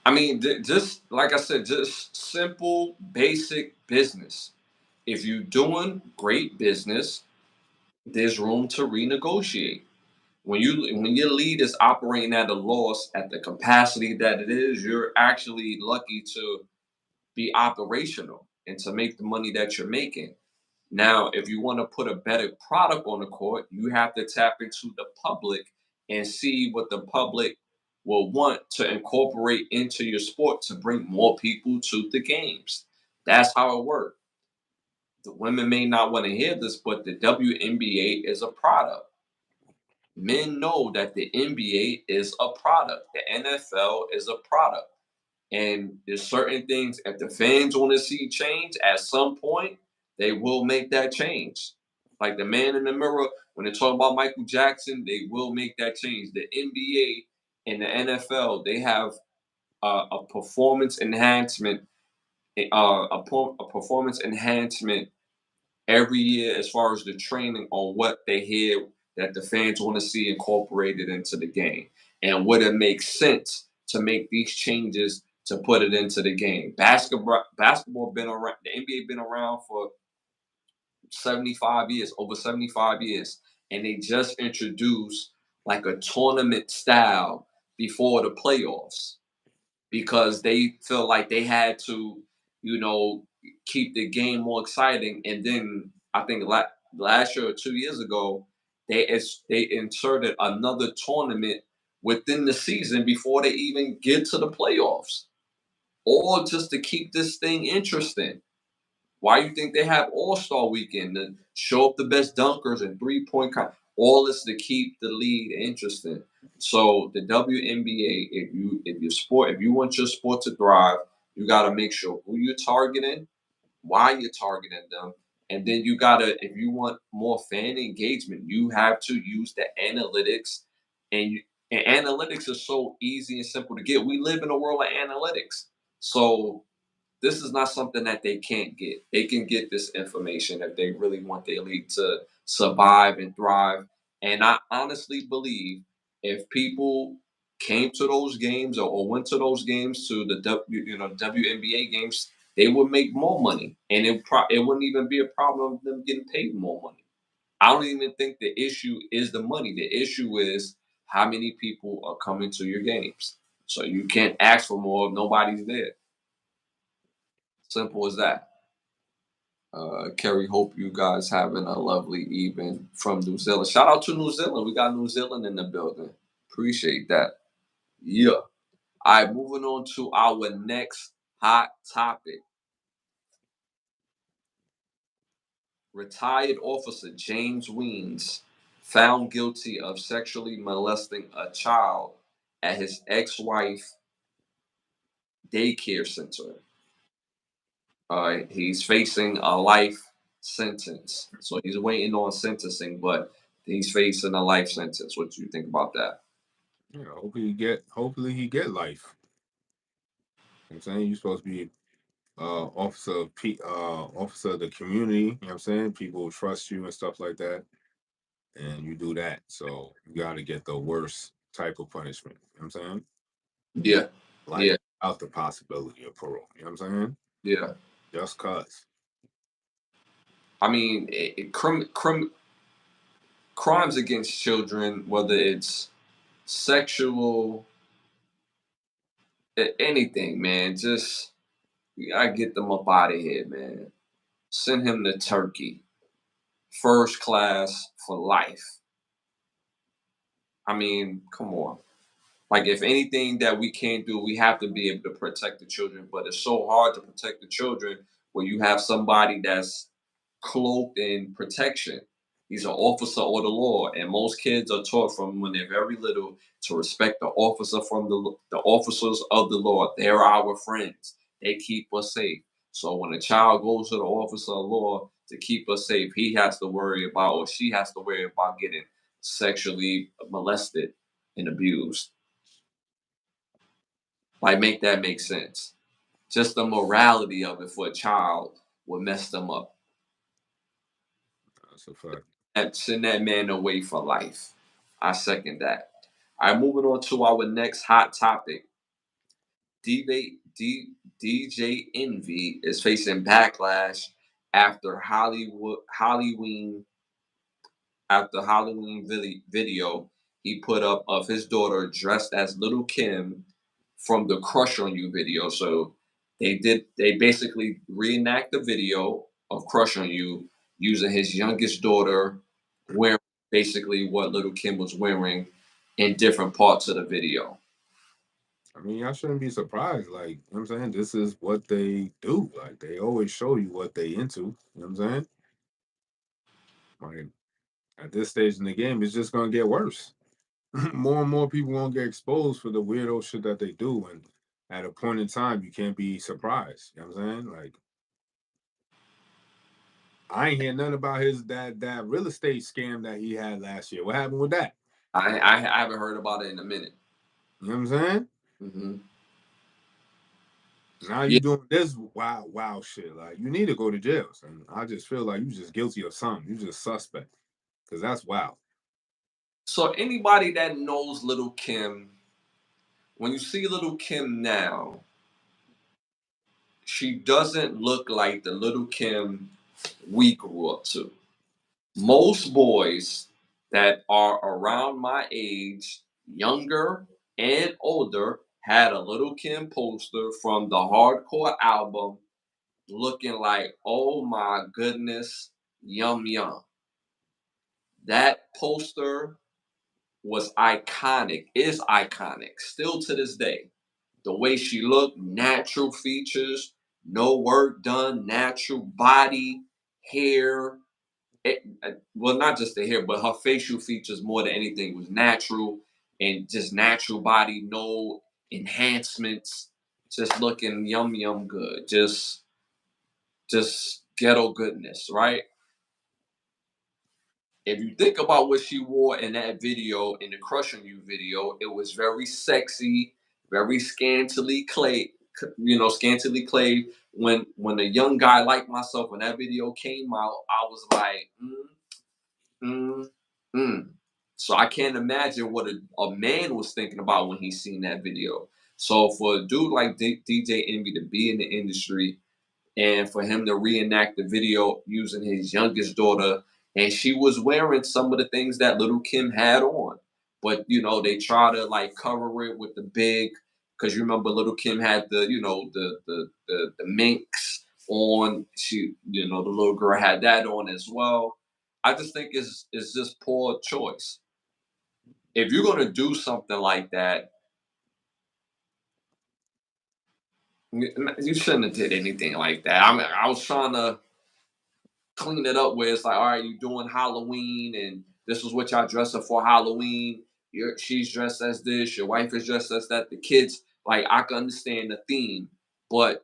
I mean, just like I said, just simple, basic business. If you're doing great business, there's room to renegotiate. When your lead is operating at a loss at the capacity that it is, you're actually lucky to be operational and to make the money that you're making. Now, if you want to put a better product on the court, you have to tap into the public and see what the public will want to incorporate into your sport to bring more people to the games. That's how it works. The women may not want to hear this, but the WNBA is a product. Men know that the NBA is a product. The NFL is a product. And there's certain things, if the fans want to see change at some point, they will make that change. Like the man in the mirror, when they talk about Michael Jackson, they will make that change. The NBA and the NFL, they have a performance enhancement, a performance enhancement every year as far as the training on what they hear that the fans want to see incorporated into the game and would it make sense to make these changes to put it into the game. Basketball been around, the NBA been around for 75 years, over 75 years, and they just introduced like a tournament style before the playoffs because they feel like they had to, you know, keep the game more exciting. And then I think last year or 2 years ago, they inserted another tournament within the season before they even get to the playoffs, all just to keep this thing interesting. Why you think they have All Star Weekend to show up the best dunkers and 3 point? All this to keep the league interesting. So the WNBA, if you want your sport to thrive, you got to make sure who you're targeting, why you're targeting them, and then you gotta, if you want more fan engagement, you have to use the analytics, and, and analytics is so easy and simple to get. We live in a world of analytics, so this is not something that they can't get. They can get this information if they really want their league to survive and thrive. And I honestly believe if people came to those games or went to those games to the WNBA games, they would make more money, and it wouldn't even be a problem of them getting paid more money. I don't even think the issue is the money. The issue is how many people are coming to your games. So you can't ask for more if nobody's there. Simple as that. Kerry, hope you guys having a lovely evening from New Zealand. Shout out to New Zealand. We got New Zealand in the building. Appreciate that. Yeah. All right, moving on to our next hot topic. Retired officer James Weens found guilty of sexually molesting a child at his ex-wife daycare center. He's facing a life sentence. So he's waiting on sentencing, but he's facing a life sentence. What do you think about that? Yeah, hopefully he get life. I'm saying you're supposed to be officer of the community, you know what I'm saying? People trust you and stuff like that. And you do that. So you gotta get the worst type of punishment. You know what I'm saying? Yeah, Like yeah, out the possibility of parole. You know what I'm saying? yeah. Just cause. I mean, crimes against children, whether it's sexual, anything, man, just we gotta get them up out of here, man. Send him to Turkey, first class for life. I mean, come on. Like, if anything that we can do, we have to be able to protect the children. But it's so hard to protect the children when you have somebody that's cloaked in protection. He's an officer of the law, and most kids are taught from when they're very little to respect the officer from the officers of the law. They're our friends. They keep us safe. So when a child goes to the officer of law to keep us safe, he has to worry about, or she has to worry about getting sexually molested and abused. Like, make that make sense. Just the morality of it for a child would mess them up. That's a fact. And send that man away for life. I second that. All right, moving on to our next hot topic. DJ Envy is facing backlash after Halloween video he put up of his daughter dressed as Little Kim from the Crush on You video. So they basically reenact the video of Crush on You using his youngest daughter wearing basically what Little Kim was wearing in different parts of the video. I mean, I shouldn't be surprised. Like, you know what I'm saying? This is what they do. Like, they always show you what they into. You know what I'm saying? Like, at this stage in the game, it's just gonna get worse. More and more people gonna get exposed for the weirdo shit that they do. And at a point in time, you can't be surprised. You know what I'm saying? Like, I ain't hear nothing about his that real estate scam that he had last year. What happened with that? I haven't heard about it in a minute. You know what I'm saying? Mm-hmm. Now Yeah. you doing this wow shit. Like, you need to go to jail. And I just feel like you just guilty of something. You just suspect. Because that's wow. So anybody that knows Little Kim, when you see Little Kim now, she doesn't look like the Little Kim we grew up to. Most boys that are around my age, younger and older, had a Little Kim poster from the hardcore album looking like, oh my goodness, yum yum. That poster was iconic, is iconic, still to this day. The way she looked, natural features, no work done, natural body, hair. Well, not just the hair, but her facial features more than anything was natural and just natural body, no enhancements, just looking yum yum good, just ghetto goodness, right? If you think about what she wore in that video, in the Crush on You video, it was very sexy, very scantily clad, scantily clad. When a young guy like myself, when that video came out, I was like, mm, mm. So I can't imagine what a man was thinking about when he seen that video. So for a dude like DJ Envy to be in the industry and for him to reenact the video using his youngest daughter, and she was wearing some of the things that Little Kim had on, but they try to like cover it with the big, because you remember Little Kim had the the minks on. She, the little girl had that on as well. I just think it's just poor choice. If you're gonna do something like that, you shouldn't have did anything like that. I mean, I was trying to clean it up where it's like, all right, you're doing Halloween, and this is what y'all dressing for Halloween. She's dressed as this, your wife is dressed as that. The kids, like, I can understand the theme, but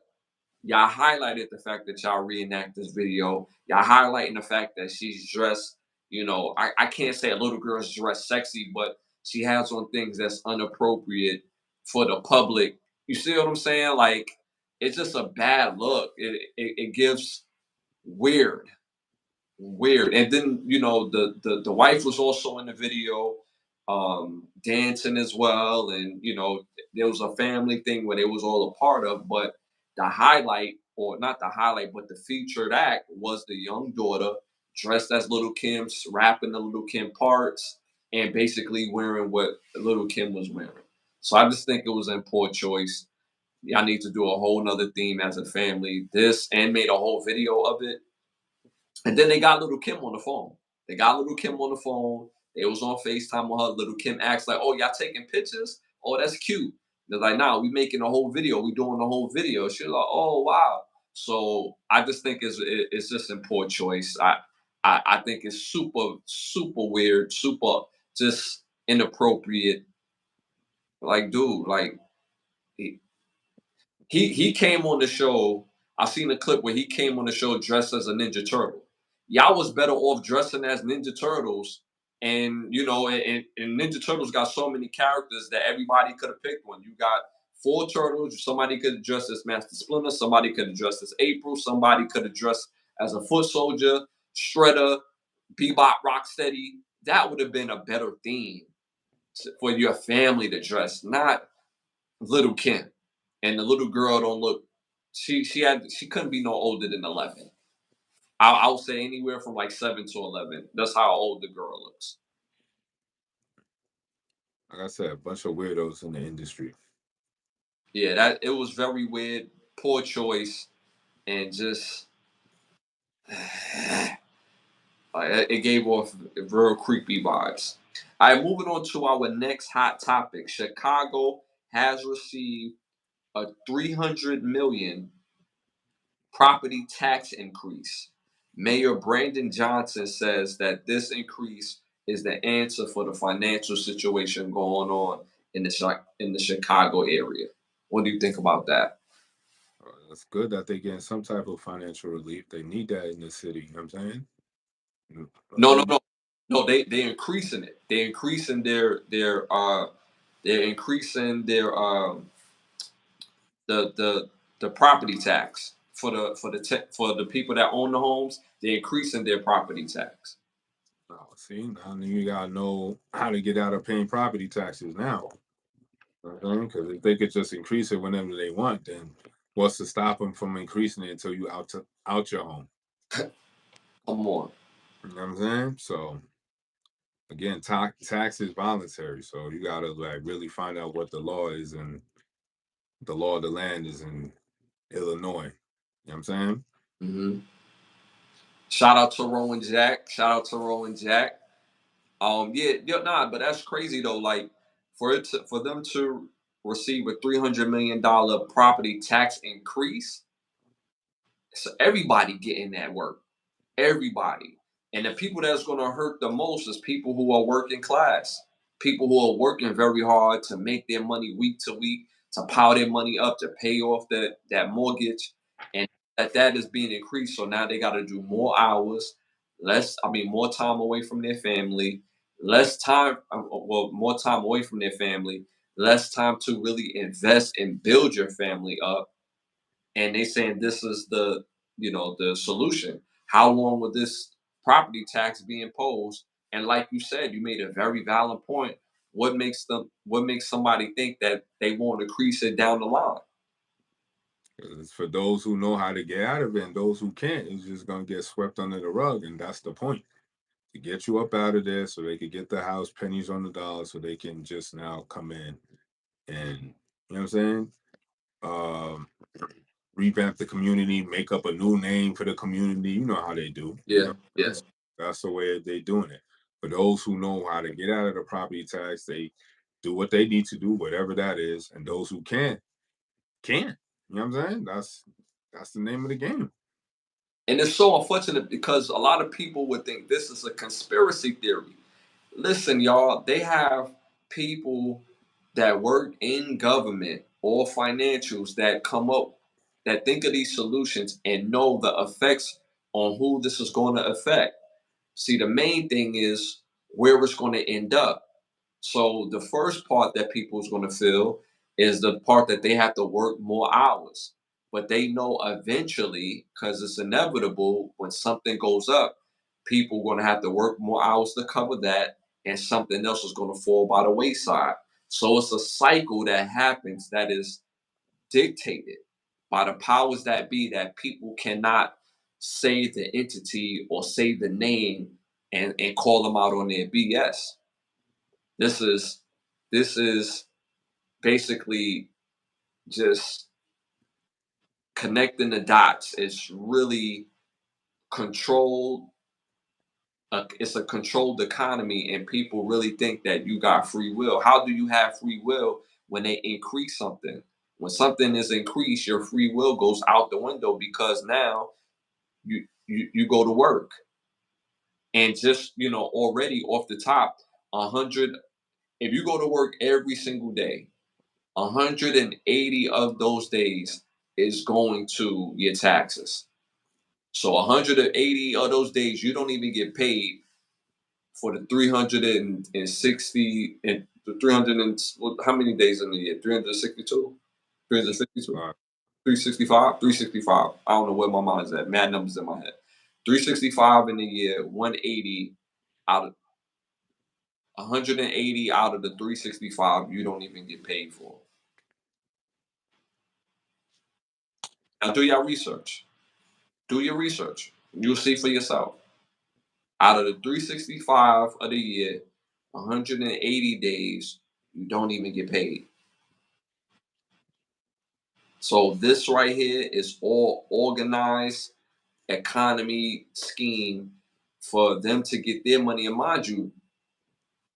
y'all highlighted the fact that y'all reenact this video. Y'all highlighting the fact that she's dressed. I can't say a little girl's dressed sexy, but she has on things that's inappropriate for the public. You see what I'm saying? Like, it's just a bad look. It gives weird. Weird. And then the wife was also in the video, dancing as well, and there was a family thing where they was all a part of, but the highlight, or not the highlight, but the featured act was the young daughter dressed as Little Kim, rapping the Little Kim parts, and basically wearing what Little Kim was wearing. So I just think it was a poor choice. Y'all need to do a whole nother theme as a family. This, and made a whole video of it, and then they got Little Kim on the phone. They got Little Kim on the phone. They was on FaceTime with her. Little Kim asked, like, oh, y'all taking pictures? Oh, that's cute. They're like, nah, we making a whole video. We doing the whole video. She was like, oh, wow. So I just think it's just a poor choice. I think it's super, super weird, super just inappropriate. Like, dude, like, he came on the show. I seen a clip where he came on the show dressed as a Ninja Turtle. Y'all was better off dressing as Ninja Turtles, and and Ninja Turtles got so many characters that everybody could have picked one. You got four turtles. Somebody could have dressed as Master Splinter. Somebody could have dressed as April. Somebody could have dressed as a Foot Soldier, Shredder, Bebop, Rocksteady. That would have been a better theme for your family to dress, not Little Kim. And the little girl don't look. She couldn't be no older than 11. I would say anywhere from like 7 to 11. That's how old the girl looks. Like I said, a bunch of weirdos in the industry. Yeah, that it was very weird, poor choice, and just it gave off real creepy vibes. All right, moving on to our next hot topic. Chicago has received a 300 million property tax increase. Mayor Brandon Johnson says that this increase is the answer for the financial situation going on in the Chicago area. What do you think about that? It's good that they're getting some type of financial relief. They need that in the city. You know what I'm saying? No, no, They, no, no. They're increasing it. They're increasing they're increasing their the the property tax for the people that own the homes. They're increasing their property tax. oh, see, now you gotta know how to get out of paying property taxes now. Because if they could just increase it whenever they want, then what's to stop them from increasing it until you out your home? Come on. You know what I'm saying? So again, tax is voluntary, so you gotta like really find out what the law is, and the law of the land is in Illinois. You know what I'm saying? Hmm. Shout out to Rowan Jack. Shout out to Rowan Jack. Yeah, yeah, nah, but that's crazy though. Like for them to receive a $300 million property tax increase, so everybody getting that work. Everybody. And the people that's going to hurt the most is people who are working class, people who are working very hard to make their money week to week, to pile their money up to pay off that mortgage, and that is being increased. So now they got to do more hours, more time away from their family, less time, more time away from their family, less time to really invest and build your family up, and they saying this is the solution. How long will this property tax be imposed? And like you said, you made a very valid point. What makes somebody think that they won't increase it down the line? 'Cause it's for those who know how to get out of it, and those who can't, it's just gonna get swept under the rug, and that's the point. To get you up out of there so they could get the house pennies on the dollar so they can just now come in and you know what I'm saying? Um Revamp the community, make up a new name for the community. You know how they do. You Yeah, know, yeah. that's the way they doing it. For those who know how to get out of the property tax, they do what they need to do, whatever that is. And those who can't. You know what I'm saying? That's the name of the game. And it's so unfortunate because a lot of people would think this is a conspiracy theory. Listen, y'all, they have people that work in government or financials that come up, that think of these solutions and know the effects on who this is going to affect. See, the main thing is where it's going to end up. So the first part that people is going to feel is the part that they have to work more hours. But they know eventually, because it's inevitable, when something goes up, people are going to have to work more hours to cover that, and something else is going to fall by the wayside. So it's a cycle that happens that is dictated by the powers that be, that people cannot say the entity or say the name and call them out on their BS. This is this is basically just connecting the dots. It's really controlled. It's a controlled economy, and people really think that you got free will. How do you have free will when they increase something? When something is increased, your free will goes out the window because now you go to work, and just already off the top, 100. If you go to work every single day, 180 of those days is going to your taxes. So 180 of those days, you don't even get paid for the 360 and the 300 and how many days in the year? 362, 362, Uh, 365, 365. I don't know where my mind's at. Mad numbers in my head. 365 in the year, 180 out of 180 out of the 365, you don't even get paid for. Now do your research. Do your research. You'll see for yourself. Out of the 365 of the year, 180 days, you don't even get paid. So this right here is all organized economy scheme for them to get their money. And mind you,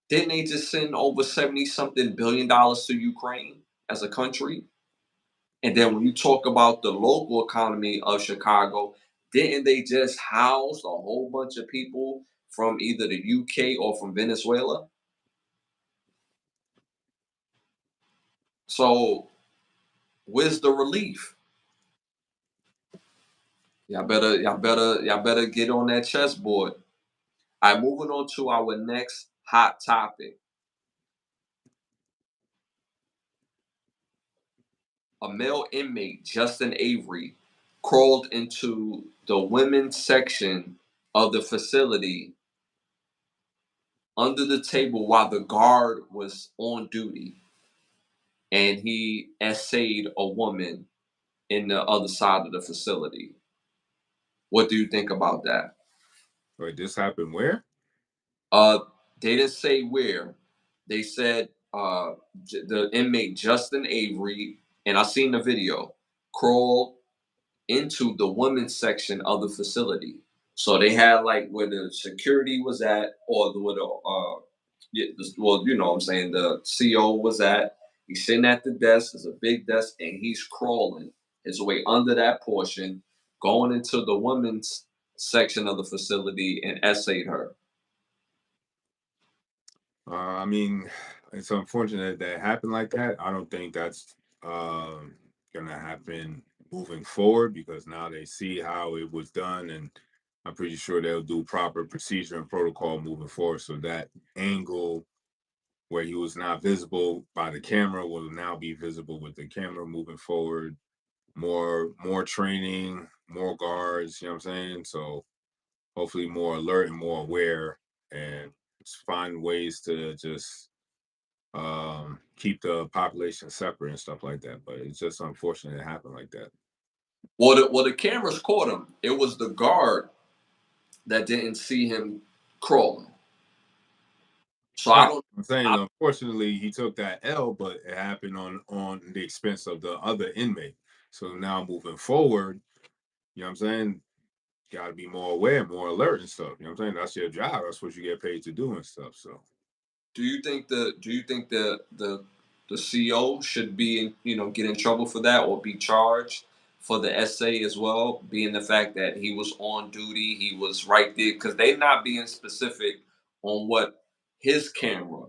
didn't they just send over 70 something billion dollars to Ukraine as a country? And then when you talk about the local economy of Chicago, didn't they just house a whole bunch of people from either the UK or from Venezuela? So Where's the relief? Y'all better get on that chessboard. All right, moving on to our next hot topic. A male inmate, Justin Avery, crawled into the women's section of the facility under the table while the guard was on duty, and he essayed a woman in the other side of the facility. What do you think about that? Wait, this happened where? Uh, they didn't say where. They said the inmate Justin Avery, and I seen the video, crawled into the women's section of the facility. So they had like where the security was at, or the where the yeah, well, you know what I'm saying, the CO was at. He's sitting at the desk. There's a big desk, and he's crawling his way under that portion, going into the women's section of the facility and essayed her. I mean, it's unfortunate that it happened like that. I don't think that's gonna happen moving forward because now they see how it was done, and I'm pretty sure they'll do proper procedure and protocol moving forward. So that angle where he was not visible by the camera will now be visible with the camera moving forward. More training, more guards. You know what I'm saying? So hopefully more alert and more aware, and find ways to just keep the population separate and stuff like that. But it's just unfortunate it happened like that. Well, the cameras caught him. It was the guard that didn't see him crawling. So I Right. don't. I'm saying I, unfortunately he took that L, but it happened on the expense of the other inmate. So now moving forward, you know what I'm saying, gotta be more aware, more alert and stuff. You know what I'm saying? That's your job. That's what you get paid to do and stuff. So do you think the CO should be in, get in trouble for that or be charged for the essay as well, being the fact that he was on duty, he was right there, because they not being specific on what his camera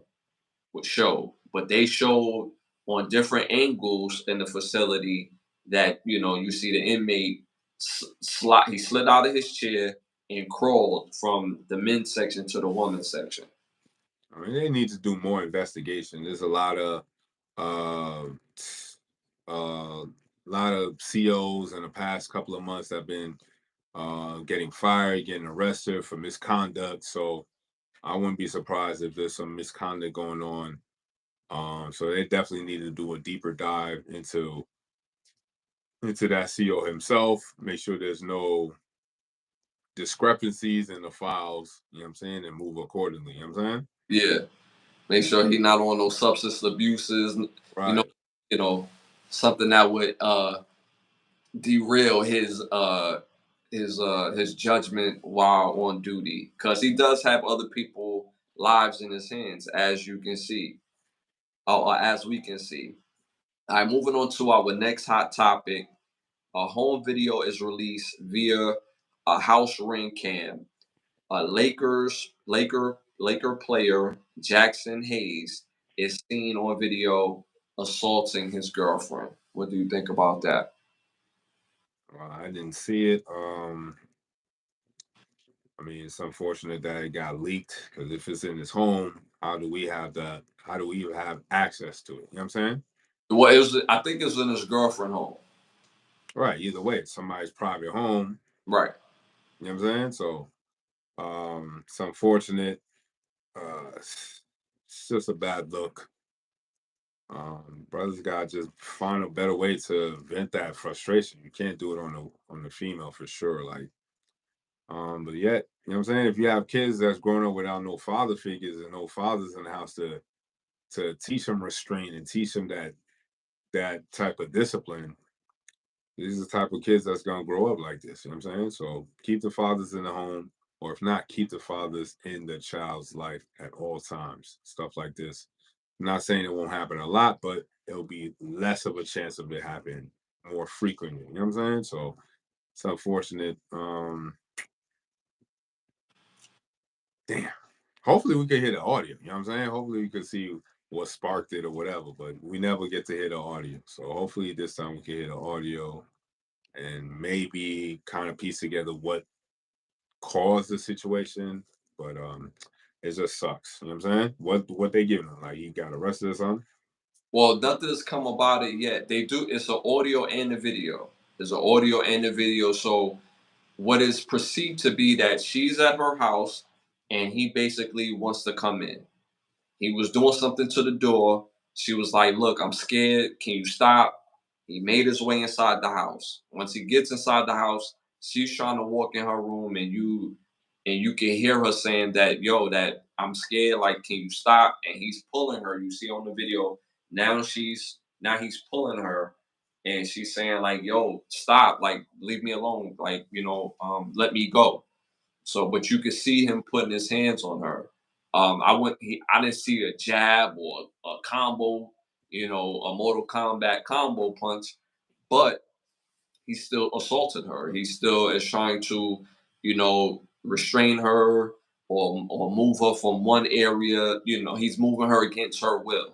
would show, but they showed on different angles in the facility that you see the inmate he slid out of his chair and crawled from the men's section to the women's section. I mean they need to do more investigation. There's a uh lot of COs in the past couple of months that have been getting fired, getting arrested for misconduct. So I wouldn't be surprised if there's some misconduct going on. So they definitely need to do a deeper dive into that CO himself. Make sure there's no discrepancies in the files. You know what I'm saying, and move accordingly. You know what I'm saying? Yeah, make sure he not on those substance abuses. You know, Right. you know, something that would derail his judgment while on duty, because he does have other people lives in his hands, as you can see, or as we can see. All right, moving on to our next hot topic. A home video is released via a house ring cam. Laker player Jackson Hayes is seen on video assaulting his girlfriend. What do you think about that? I didn't see it. I mean, it's unfortunate that it got leaked because if it's in his home, how do we have that? How do we even have access to it? You know what I'm saying? Well, it was. I think it was in his girlfriend home. Right. Either way, it's somebody's private home. Right. You know what I'm saying? So it's unfortunate. It's just a bad look. Brothers got to just find a better way to vent that frustration. You can't do it on the female for sure. Like, but yet, you know what I'm saying? If you have kids that's growing up without no father figures and no fathers in the house to teach them restraint and teach them that type of discipline, these are the type of kids that's gonna grow up like this. You know what I'm saying? So keep the fathers in the home, or if not, keep the fathers in the child's life at all times. Stuff like this. I'm not saying it won't happen a lot, but it'll be less of a chance of it happening more frequently. You know what I'm saying? So it's unfortunate. Damn. Hopefully we can hear the audio. You know what I'm saying? Hopefully we can see. what sparked it or whatever, but we never get to hear the audio. So hopefully this time we can hear the audio and maybe kind of piece together what caused the situation. But it just sucks. You know what I'm saying? What they giving him? Like he got arrested or something? Well, nothing has come about it yet. They do. It's an audio and a video. There's an audio and a video. So what is perceived to be that she's at her house and he basically wants to come in. He was doing something to the door. She was like, "Look, I'm scared. Can you stop?" He made his way inside the house. Once he gets inside the house, she's trying to walk in her room, and you can hear her saying that, "Yo, that I'm scared. Like, can you stop?" And he's pulling her. You see on the video. Now he's pulling her, and she's saying like, "Yo, stop. Like, leave me alone. Like, let me go." So, but you could see him putting his hands on her. I didn't see a jab or a combo, a Mortal Kombat combo punch, but he still assaulted her. He still is trying to, restrain her or move her from one area. He's moving her against her will.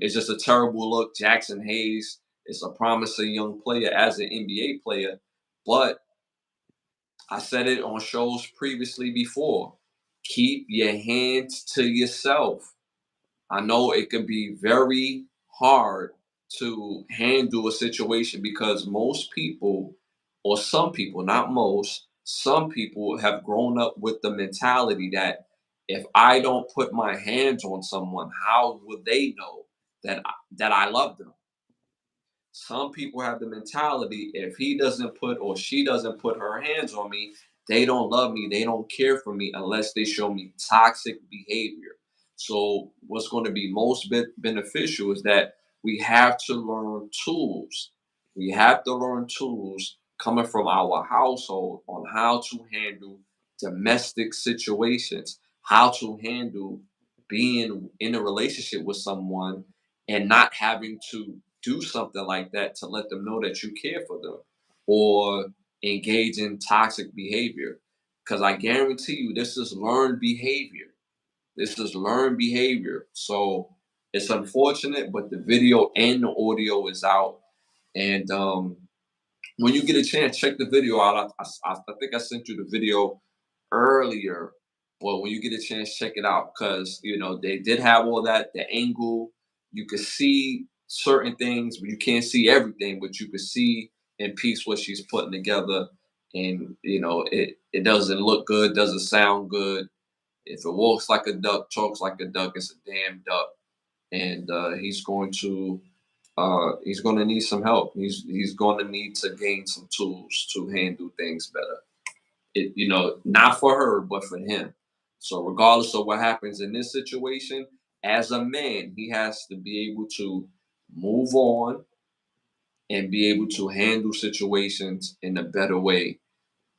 It's just a terrible look. Jackson Hayes is a promising young player as an NBA player, but I said it on shows previously before. Keep your hands to yourself. I know it can be very hard to handle a situation because most people, or some people, not most, some people have grown up with the mentality that if I don't put my hands on someone, how will they know that I love them? Some people have the mentality if he doesn't put or she doesn't put her hands on me, they don't love me, they don't care for me unless they show me toxic behavior. So, what's going to be most beneficial is that we have to learn tools. We have to learn tools coming from our household on how to handle domestic situations, how to handle being in a relationship with someone and not having to do something like that to let them know that you care for them or engage in toxic behavior. Because I guarantee you, this is learned behavior. This is learned behavior. So it's unfortunate, but the video and the audio is out. And when you get a chance, check the video out. I think I sent you the video earlier, but when you get a chance, check it out because they did have all that the angle. You could see certain things, but you can't see everything. But you could see in piece what she's putting together, and it doesn't look good, doesn't sound good. If it walks like a duck, talks like a duck, it's a damn duck. And he's going to need some help. He's going to need to gain some tools to handle things better. Not for her, but for him. So regardless of what happens in this situation, as a man, he has to be able to move on and be able to handle situations in a better way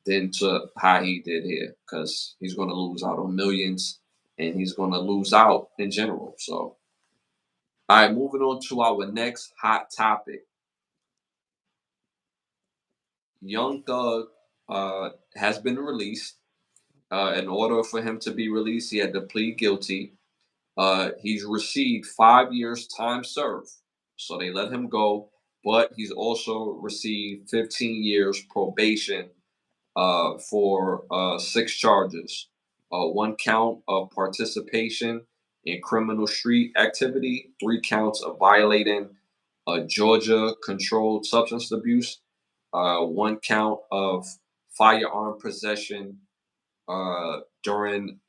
than to how he did here, because he's going to lose out on millions and he's going to lose out in general. So, all right, moving on to our next hot topic. Young Thug has been released. In order for him to be released, he had to plead guilty. He's received 5 years time served, so they let him go. But he's also received 15 years probation for 6 charges. One count of participation in criminal street activity, 3 counts of violating Georgia controlled substance abuse, 1 count of firearm possession during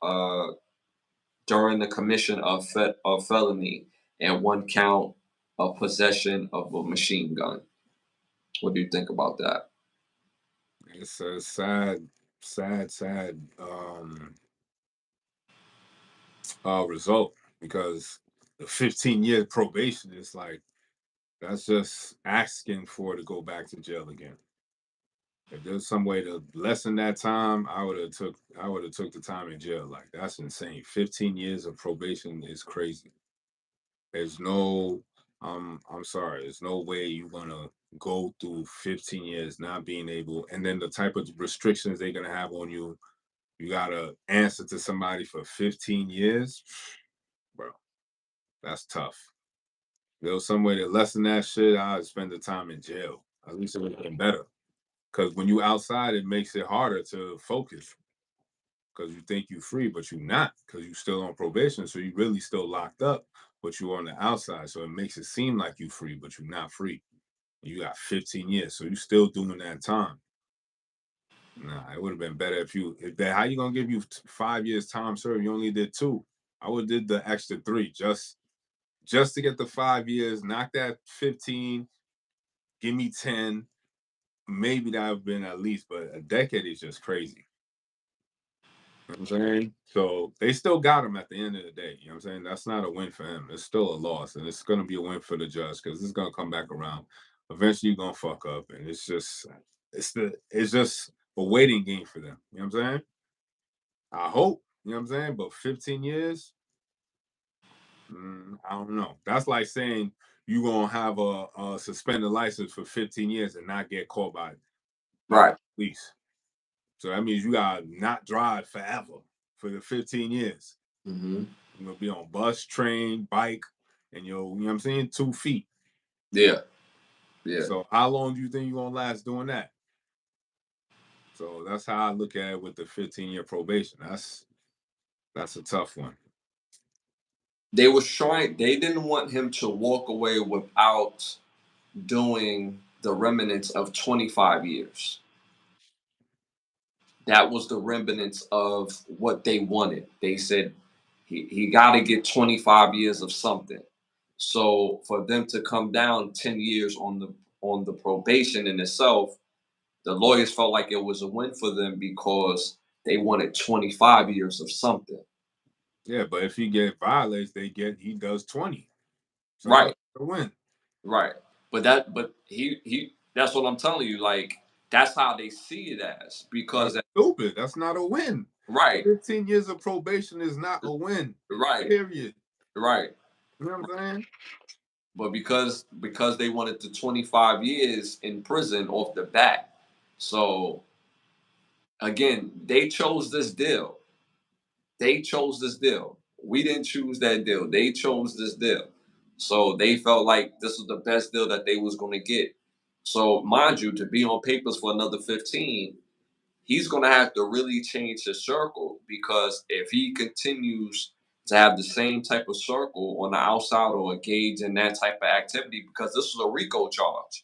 the commission of felony, and 1 count of possession of a machine gun. What do you think about that? It's a sad, sad result because the 15-year probation is like that's just asking for to go back to jail again. If there's some way to lessen that time, I would have took the time in jail. Like that's insane. 15 years of probation is crazy. There's no I'm sorry, there's no way you're gonna go through 15 years not being able, and then the type of restrictions they're gonna have on you. You gotta answer to somebody for 15 years, bro. That's tough. There was some way to lessen that shit. I'd spend the time in jail. At least it would have been better. Because when you outside, it makes it harder to focus. Because you think you free, but you're not. Because you still on probation, so you really still locked up, but you're on the outside. So it makes it seem like you free, but you're not free. You got 15 years, so you still doing that time. Nah, it would have been better if you. If that, how you gonna give you 5 years time served? You only did 2. I would have did the extra 3 just to get the 5 years. Knock that 15. Give me 10. Maybe that would have been at least, but a decade is just crazy. You know what I'm saying? So they still got him at the end of the day. You know what I'm saying? That's not a win for him. It's still a loss. And it's gonna be a win for the judge because it's gonna come back around. Eventually you're gonna fuck up. And it's just a waiting game for them. You know what I'm saying? I hope, you know what I'm saying? But 15 years, I don't know. That's like saying you gonna have a suspended license for 15 years and not get caught by the Right. police. So that means you gotta not drive forever for the 15 years. Hmm. You're gonna be on bus, train, bike, and you know what I'm saying, 2 feet. Yeah. Yeah. So how long do you think you're gonna last doing that? So that's how I look at it with the 15-year probation. That's a tough one. They was trying. They didn't want him to walk away without doing the remnants of 25 years. That was the remnants of what they wanted. They said he got to get 25 years of something. So for them to come down 10 years on the probation in itself, the lawyers felt like it was a win for them because they wanted 25 years of something. Yeah, but if he get violates, he does 20. So Right, that's a win. right. But that's what I'm telling you. Like that's how they see it as That's because stupid. That's not a win. right, 15 years of probation is not a win. right, Period. right. You know what I'm saying? But because they wanted the 25 years in prison off the bat, so again, they chose this deal. They chose this deal. We didn't choose that deal. They chose this deal. So they felt like this was the best deal that they was going to get. So mind you, to be on papers for another 15, he's going to have to really change his circle because if he continues to have the same type of circle on the outside or engage in that type of activity, because this was a RICO charge.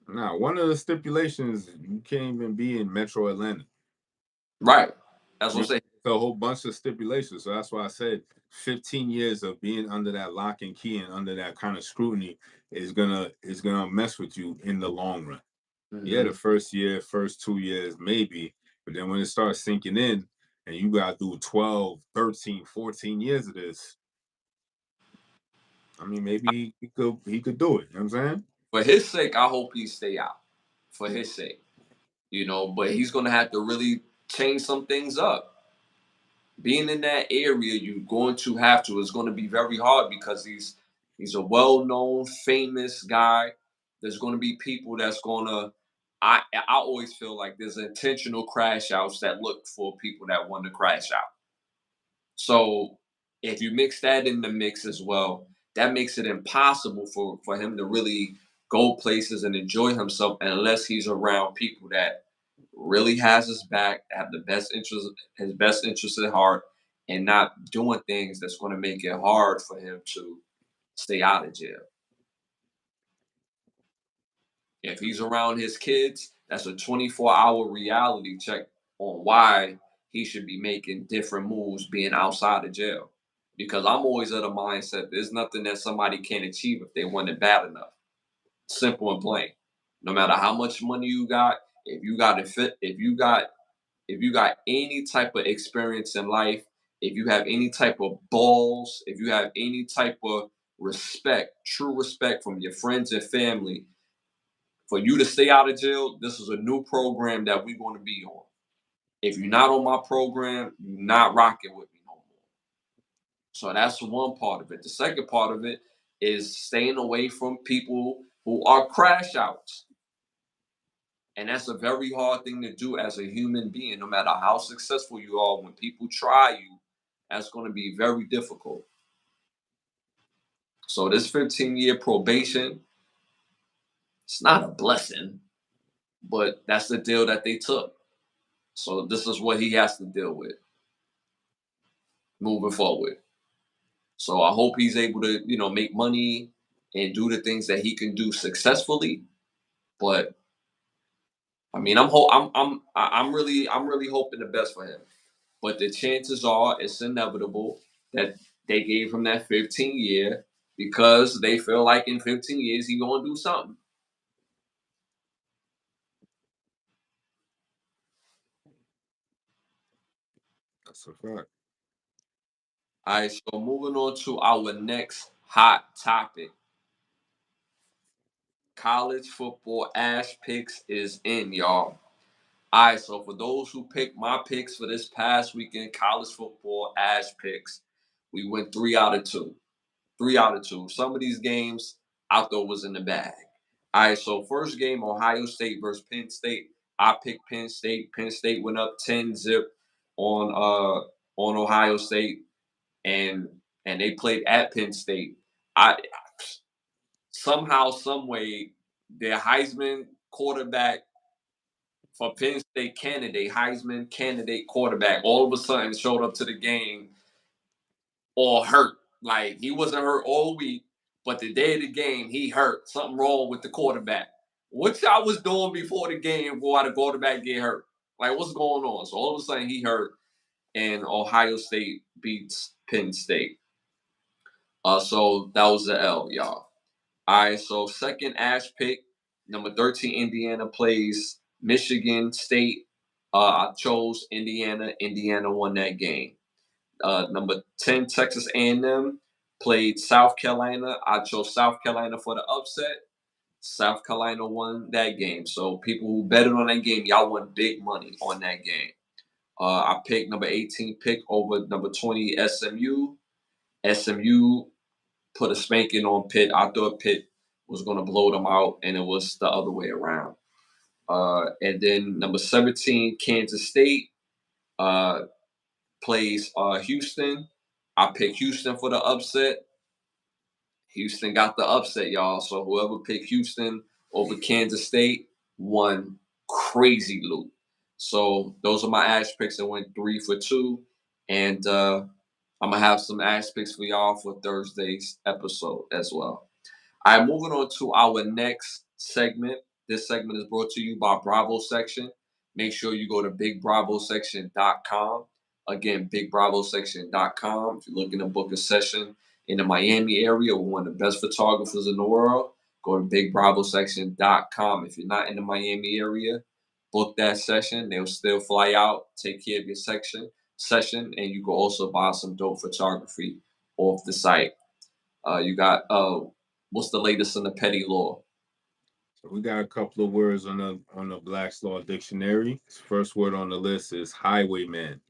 Now, one of the stipulations, you can't even be in Metro Atlanta. Right. That's what You I'm know, saying. it's a whole bunch of stipulations. So that's why I said 15 years of being under that lock and key and under that kind of scrutiny is gonna mess with you in the long run. Yeah, Hmm. the first year, first 2 years, maybe, but then when it starts sinking in and you gotta do 12, 13, 14 years of this, I mean, maybe he could do it. You know what I'm saying? For his sake, I hope he stay out. For his sake, but he's gonna have to really change some things up. Being in that area, you're going to have to. It's going to be very hard because he's a well-known, famous guy. There's going to be people that's going to. I always feel like there's intentional crash outs that look for people that want to crash out. So if you mix that in the mix as well, that makes it impossible for him to really go places and enjoy himself unless he's around people that really has his back, have the best interest his best interest at heart, and not doing things that's going to make it hard for him to stay out of jail. If he's around his kids, that's a 24-hour reality check on why he should be making different moves being outside of jail. Because I'm always of the mindset there's nothing that somebody can't achieve if they want it bad enough. Simple and plain. No matter how much money you got, if you got it fit, if you got any type of experience in life, if you have any type of balls, if you have any type of respect, true respect from your friends and family, for you to stay out of jail, this is a new program that we're going to be on. If you're not on my program, you're not rocking with me no more. So that's one part of it. The second part of it is staying away from people who are crash outs. And that's a very hard thing to do as a human being, no matter how successful you are. When people try you, that's going to be very difficult. So this 15-year probation, it's not a blessing, but that's the deal that they took. So this is what he has to deal with moving forward. So I hope he's able to, make money and do the things that he can do successfully. But I mean, I'm really hoping the best for him. But the chances are it's inevitable that they gave him that 15 year because they feel like in 15 years he gonna do something. That's a fact. All right, so moving on to our next hot topic. College football ash picks is in, y'all. All right, so for those who picked my picks for this past weekend, college football ash picks, we went 3 out of 2. 3 out of 2. Some of these games I thought was in the bag. All right, so first game, Ohio State versus Penn State. I picked Penn State. Penn State went up 10-0 on Ohio State, and they played at Penn State. I somehow, some way, their Heisman quarterback for Penn State candidate, Heisman candidate quarterback, all of a sudden showed up to the game all hurt. Like he wasn't hurt all week, but the day of the game, he hurt. Something wrong with the quarterback. What y'all was doing before the game why the quarterback get hurt? Like what's going on? So all of a sudden he hurt, and Ohio State beats Penn State. So that was the L, y'all. All right, so second ash pick, number 13, Indiana plays Michigan State. I chose Indiana. Indiana won that game. Number 10, Texas A&M played South Carolina. I chose South Carolina for the upset. South Carolina won that game. So people who betted on that game, y'all won big money on that game. I picked number 18 pick over number 20 SMU. SMU put a spanking on Pitt. I thought Pitt was going to blow them out, and it was the other way around. And then number 17, Kansas State uh, plays Houston. I picked Houston for the upset. Houston got the upset, y'all. So whoever picked Houston over Kansas State won crazy loot. So those are my ash picks that went 3 for 2. And I'm going to have some ash picks for y'all for Thursday's episode as well. All right, moving on to our next segment. This segment is brought to you by Bravo Section. Make sure you go to bigbravosection.com. Again, bigbravosection.com. If you're looking to book a session in the Miami area with one of the best photographers in the world, go to bigbravosection.com. If you're not in the Miami area, book that session. They'll still fly out, take care of your session, and you can also buy some dope photography off the site. You got what's the latest in the petty law? So we got a couple of words on the Black's Law Dictionary. First word on the list is highwayman.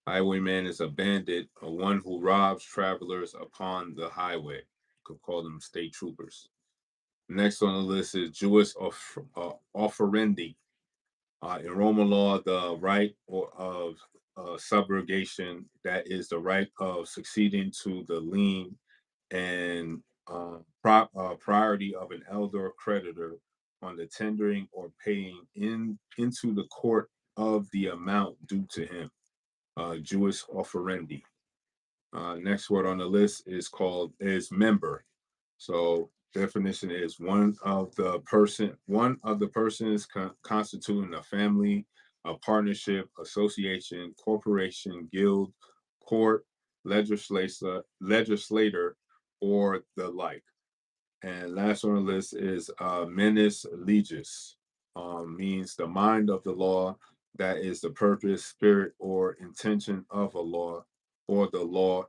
Highwayman is a bandit, or one who robs travelers upon the highway. You could call them state troopers. Next on the list is Jewish offerendi. In Roman law, the right of subrogation, that is the right of succeeding to the lien and priority of an elder creditor on the tendering or paying into the court of the amount due to him. Jewish offerendi. Next word on the list is member. So definition is one of the persons constituting a family, a partnership, association, corporation, guild, court, legislator, or the like. And last on the list is menis legis, means the mind of the law, that is the purpose, spirit, or intention of a law, or the law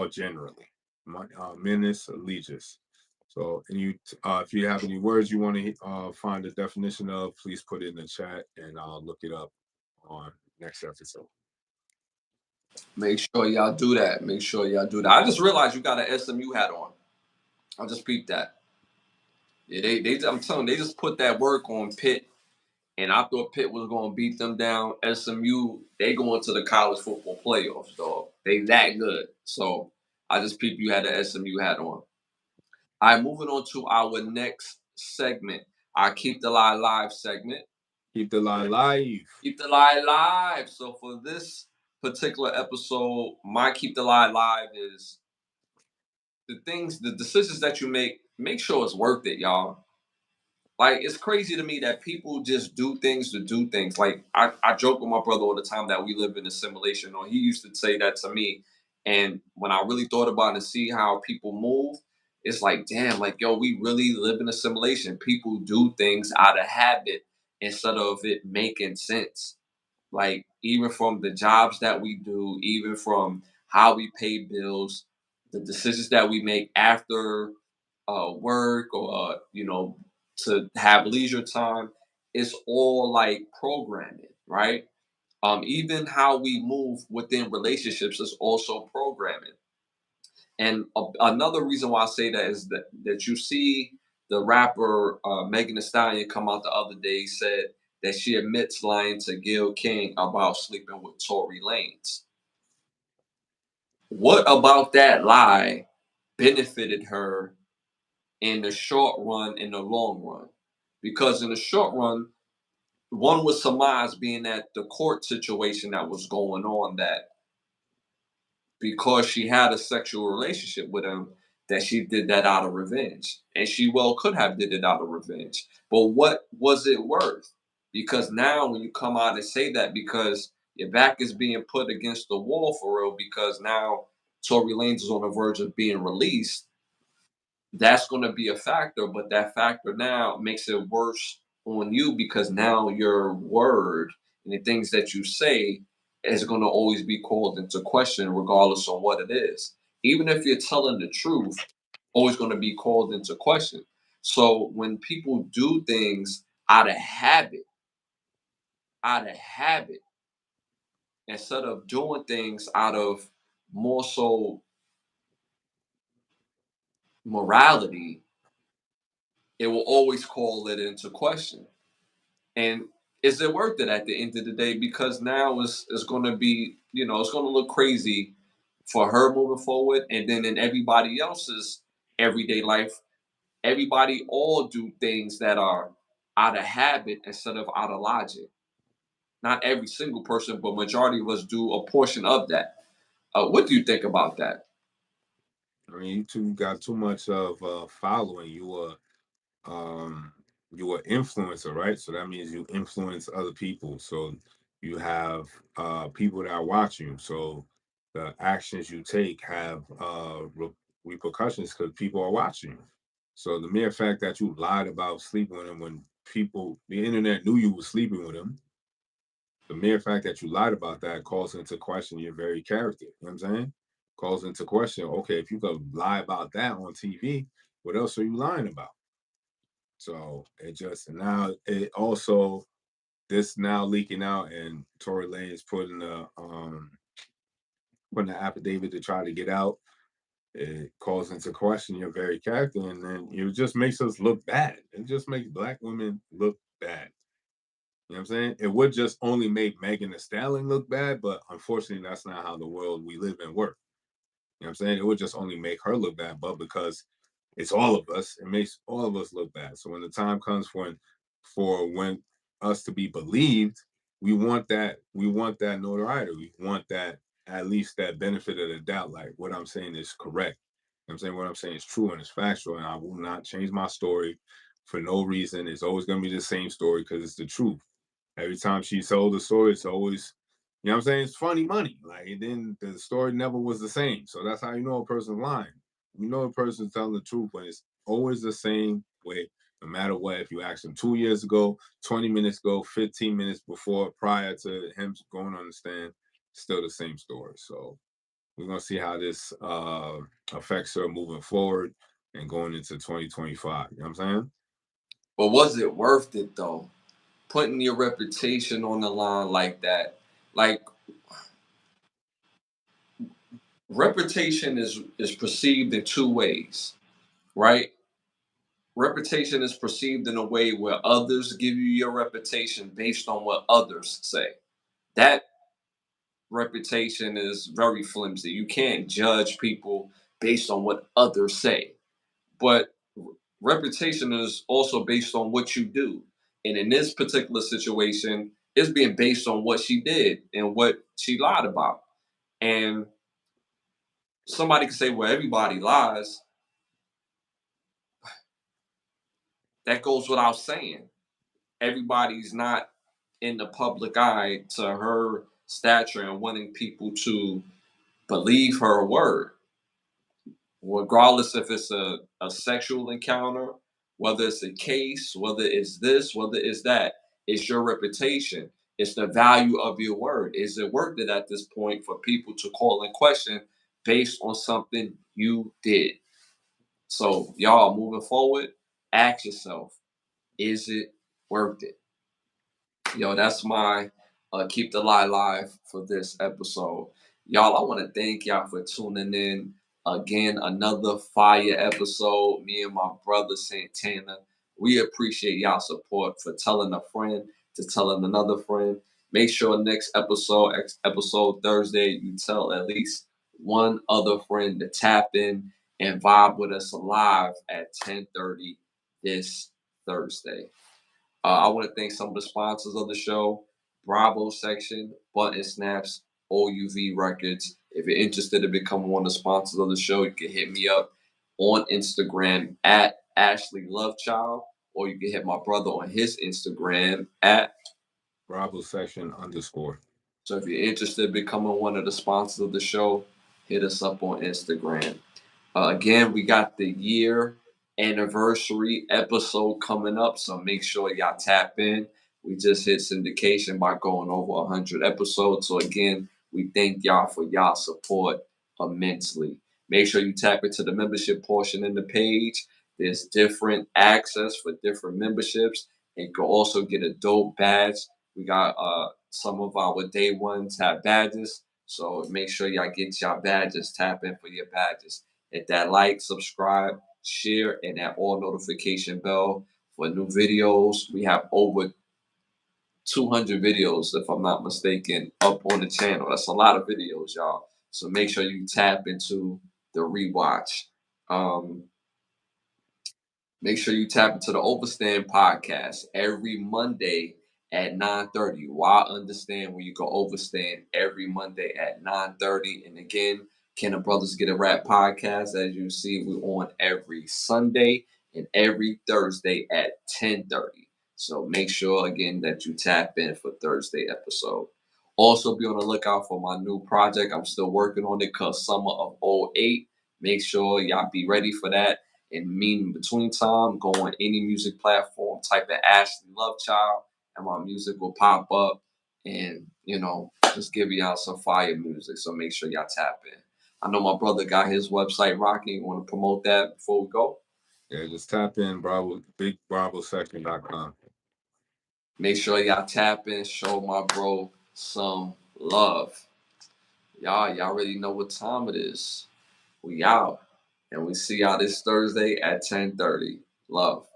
generally. Menis legis. So, if you have any words you want to find the definition of, please put it in the chat, and I'll look it up on next episode. Make sure y'all do that. Make sure y'all do that. I just realized you got an SMU hat on. I just peeped that. Yeah, I'm telling you, they just put that work on Pitt, and I thought Pitt was going to beat them down. SMU, they going to the college football playoffs, dog. They that good. So I just peeped you had the SMU hat on. All right, moving on to our next segment, our Keep the Lie Live segment. Keep the lie live. Keep the Lie Live. So for this particular episode, my Keep the Lie Live is the decisions that you make sure it's worth it, y'all. Like, it's crazy to me that people just do things to do things. Like, I joke with my brother all the time that we live in a simulation, or he used to say that to me. And when I really thought about it and see how people move, it's like, damn, like, yo, we really live in a simulation. People do things out of habit instead of it making sense. Like, even from the jobs that we do, even from how we pay bills, the decisions that we make after work, or to have leisure time, it's all like programming, right? Even how we move within relationships is also programming. And another reason why I say that is that you see the rapper Megan Thee Stallion come out the other day, said that she admits lying to Gil King about sleeping with Tory Lanez. What about that lie benefited her in the short run, in the long run? Because in the short run, one would surmise, being that the court situation that was going on, that because she had a sexual relationship with him, that she did that out of revenge, and she well could have did it out of revenge. But what was it worth? Because now when you come out and say that, because your back is being put against the wall for real, because now Tory Lanez is on the verge of being released, that's going to be a factor. But that factor now makes it worse on you, because now your word and the things that you say is going to always be called into question, regardless of what it is. Even if you're telling the truth, always going to be called into question. So when people do things out of habit, out of habit, instead of doing things out of more so morality, it will always call it into question. And is it worth it at the end of the day? Because now it's going to be, it's going to look crazy for her moving forward. And then in everybody else's everyday life, everybody all do things that are out of habit instead of out of logic. Not every single person, but majority of us do a portion of that. What do you think about that? I mean, you two got too much of following. Um you were influencer, right? So that means you influence other people. So you have people that are watching you. So the actions you take have repercussions because people are watching you. So the mere fact that you lied about sleeping with him when people, the internet knew you were sleeping with him, the mere fact that you lied about that calls into question your very character. You know what I'm saying? Calls into question, okay, if you could lie about that on TV, what else are you lying about? So it just now it also this now leaking out and Tory Lanez putting the affidavit to try to get out. It calls into question your very character, and then it just makes us look bad. It just makes black women look bad. You know what I'm saying? It would just only make Megan Thee Stallion look bad, but unfortunately, that's not how the world we live in works. You know what I'm saying? It would just only make her look bad, but because it's all of us, it makes all of us look bad. So when the time comes for when us to be believed, we want that notoriety. We want that at least that benefit of the doubt. Like what I'm saying is correct. You know what I'm saying what I'm saying is true and it's factual, and I will not change my story for no reason. It's always gonna be the same story because it's the truth. Every time she told the story, it's always, you know what I'm saying? It's funny money. Like, and then the story never was the same. So that's how you know a person's lying. You know a person's telling the truth when it's always the same way, no matter what. If you ask them 2 years ago, 20 minutes ago, 15 minutes before, prior to him going on the stand, still the same story. So we're gonna see how this affects her moving forward and going into 2025. You know what I'm saying? But was it worth it though? Putting your reputation on the line like that. Like, reputation is perceived in two ways, right? Reputation is perceived in a way where others give you your reputation based on what others say. That reputation is very flimsy. You can't judge people based on what others say. But reputation is also based on what you do. And in this particular situation, it's being based on what she did and what she lied about. And somebody can say, well, everybody lies. That goes without saying. Everybody's not in the public eye to her stature and wanting people to believe her word, regardless if it's a sexual encounter, whether it's a case, whether it's this, whether it's that. It's your reputation. It's the value of your word. Is it worth it at this point for people to call in question based on something you did? So, y'all moving forward, ask yourself, is it worth it? Yo, that's my keep the lie live for this episode. Y'all, I want to thank y'all for tuning in. Again, another fire episode. Me and my brother Santana. We appreciate y'all support for telling a friend to telling another friend. Make sure next episode, episode Thursday, you tell at least one other friend to tap in and vibe with us live at 10:30 this Thursday. I want to thank some of the sponsors of the show: Bravo Section, Button Snaps, OUV Records. If you're interested in becoming one of the sponsors of the show, you can hit me up on Instagram at Ashley Lovechild, or you can hit my brother on his Instagram at Bravo section _ So if you're interested in becoming one of the sponsors of the show, hit us up on Instagram. Again, we got the year anniversary episode coming up, so make sure y'all tap in. We just hit syndication by going over 100 episodes. So again, we thank y'all for y'all support immensely. Make sure you tap into the membership portion in the page. There's different access for different memberships, and you can also get a dope badge. We got some of our day ones have badges, so make sure y'all get y'all badges. Tap in for your badges. Hit that like, subscribe, share, and that all notification bell for new videos. We have over 200 videos, if I'm not mistaken, up on the channel. That's a lot of videos, y'all. So make sure you tap into the rewatch. Um, Make sure you tap into the Overstand podcast every Monday at 9:30. Why understand where you go overstand every Monday at 9:30. And again, Can the Brothers Get a Rap podcast? As you see, we're on every Sunday and every Thursday at 10:30. So make sure again that you tap in for Thursday episode. Also be on the lookout for my new project. I'm still working on it called Summer of '08. Make sure y'all be ready for that. In between time, go on any music platform, type in Ashley Lovechild, and my music will pop up. And just give y'all some fire music. So make sure y'all tap in. I know my brother got his website rocking. You want to promote that before we go? Yeah, just tap in bigbravosection.com. Make sure y'all tap in. Show my bro some love. Y'all already know what time it is. We out. And we see y'all this Thursday at 10:30. Love.